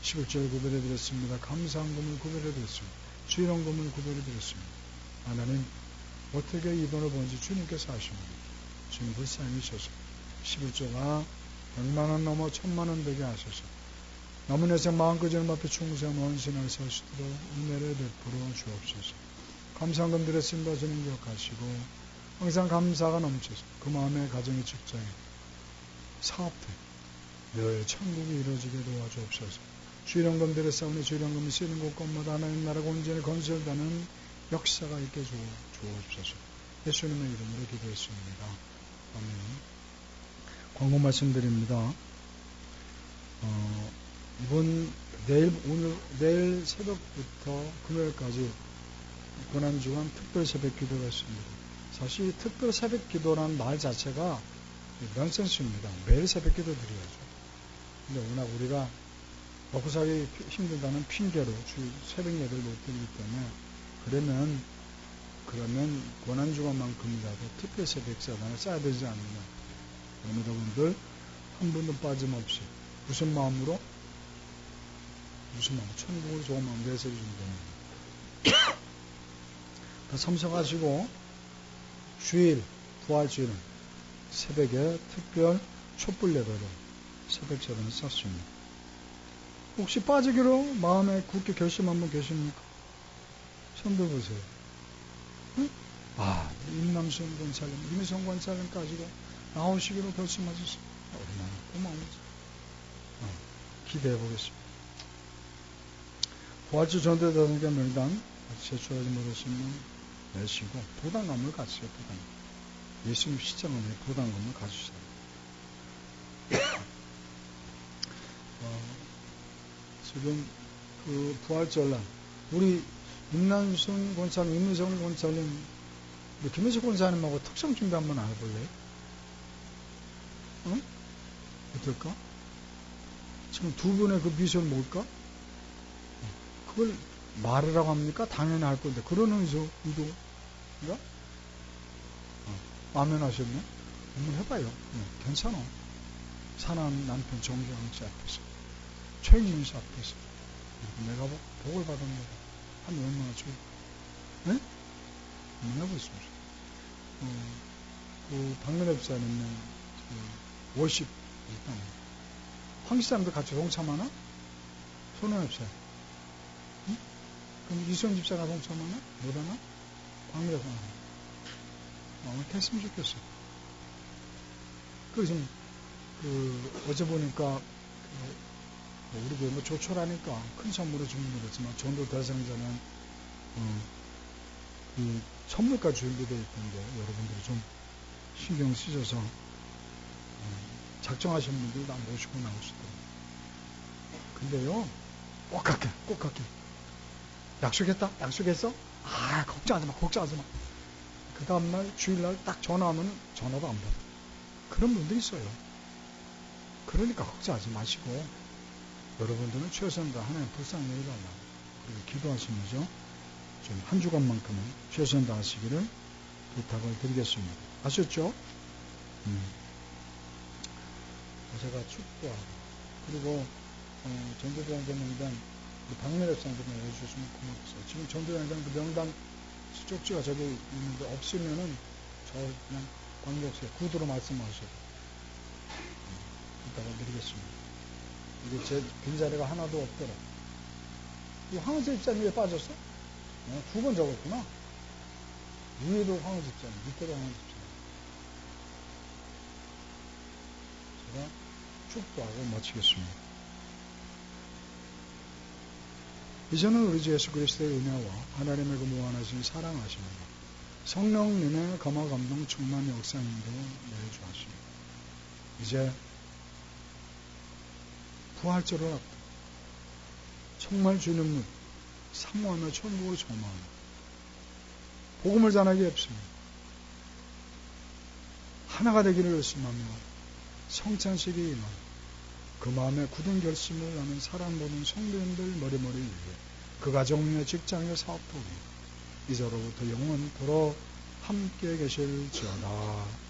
11절 구별해드렸습니다. 감사한금을 구별해드렸습니다. 주일원금을 구별해드렸습니다. 하나님, 어떻게 이 돈을 버는지 주님께서 아십니다. 주님 불쌍히 주셔서 11조가 100만원 넘어 1000만원 되게 하셔서 남은 여생 마음껏 주님 앞에 충성하며 헌신할 수 있도록 은혜를 베풀어 주옵소서. 감사한금 드렸습니다. 주님 기억하시고 항상 감사가 넘쳐서 그 마음에 가정의 직장에 사업대 늘 천국이 이루어지게 도와주옵소서. 주일원금 드렸사오니 주일원금이 쓰이는 곳곳마다 하나님 나라가 온전히 건설되는 역사가 있게 주옵소서. 예수님의 이름으로 기도했습니다. 아멘. 광고 말씀드립니다. 내일 새벽부터 금요일까지 고난주간 특별 새벽 기도가 있습니다. 사실 이 특별 새벽 기도라는 말 자체가 넌센스입니다. 매일 새벽 기도 드려야죠. 근데 워낙 우리가 먹고 살기 힘들다는 핑계로 새벽 예배를 못 드리기 때문에 그러면 고난주간만큼이라도 특별 새벽 사단을 써야 되지 않느냐. 여러분들 한 분도 빠짐없이 무슨 마음으로 천국으로 좋은 마음 내세워 주면 됩니다. 다 참석하시고 주일 부활주일은 새벽에 특별 촛불 예배로 새벽절은 썼습니다. 혹시 빠지기로 마음에 굳게 결심한 분 계십니까? 손 들어보세요. 응? 임남순 권사님, 임희성 권사님까지도 나오시기로 결심하셨어요. 얼마나 고마운지. 기대해 보겠습니다. 부활주 전도자들과 명단 제출하지 못하신 분 내시고 부담감을 가지세요. 부담감. 예수님 십자가에 부담감을 가지시다. 지금 그 부활절날 우리 임남순 권사님, 임미성 권사님, 김혜식 권사님하고 특성 준비 한번 안 해볼래요? 응? 어떨까? 지금 두 분의 그 미션 뭘까? 그걸 말이라고 합니까? 당연히 할 건데 그런 의도인가? 아멘 하셨네? 한번 해봐요. 괜찮아. 사랑하는 남편 정경환 씨 앞에서, 최인문 씨 앞에서 내가 복을 받았는데 하면 얼마나 좋을까? 네? 한번 해보겠습니다. 그 박민엽 집사님은 그 워십 일단 황씨 사람들 같이 동참하나? 손원엽 집사. 응? 그럼 이수영 집사가 동참하나? 못하나? 박민엽 하나. 했으면 좋겠어. 그래서 어제 보니까 우리 교회 조촐하니까 큰 선물을 주는 거겠지만 전도 대상자는 그 선물까지 준비되어 있던데 여러분들이 좀 신경 쓰셔서 작정하시는 분들 다 모시고 나올 수 있도록. 근데요, 꼭 갈게. 약속했다? 약속했어? 걱정하지 마. 그 다음날 주일날 딱 전화하면 전화도 안 받아. 그런 분도 있어요. 그러니까 걱정하지 마시고 여러분들은 최선을 다해 하나님 불쌍히 여겨달라고 그리고 기도하시면서 좀 한 주간만큼은 최선을 다하시기를 부탁을 드리겠습니다. 아셨죠? 제가 축도하고 그리고 전도대장장 명단 박민엽 장군을 해주시면 고맙겠어요. 지금 전도대장장 그 명단 쪽지가 저기 있는데 없으면은 저 그냥 박민엽 씨 구두로 말씀하셔도 부탁을 드리겠습니다. 이게 제 빈자리가 하나도 없더라. 이 황은세 집사님 왜 빠졌어? 두 번 적었구나. 위에도 황은세 집사님, 밑에도 황은세 집사님. 제가 축도하고 마치겠습니다. 이제는 우리 주 예수 그리스도의 은혜와 하나님의 그 무한하신 사랑하십니다. 성령님의 감화 감동 충만 역사인도 내주하십니다. 이제 부활절을 앞두고 정말 주님을 사모하며 천국을 소망하며 복음을 전하기 없습니다. 하나가 되기를 열심하며 성찬식이 임하며 그 마음에 굳은 결심을 하는 사랑보는 성도님들 머리머리 위에 그 가정의 직장의 사업도 위에 이제로부터 영원토록 함께 계실지어다.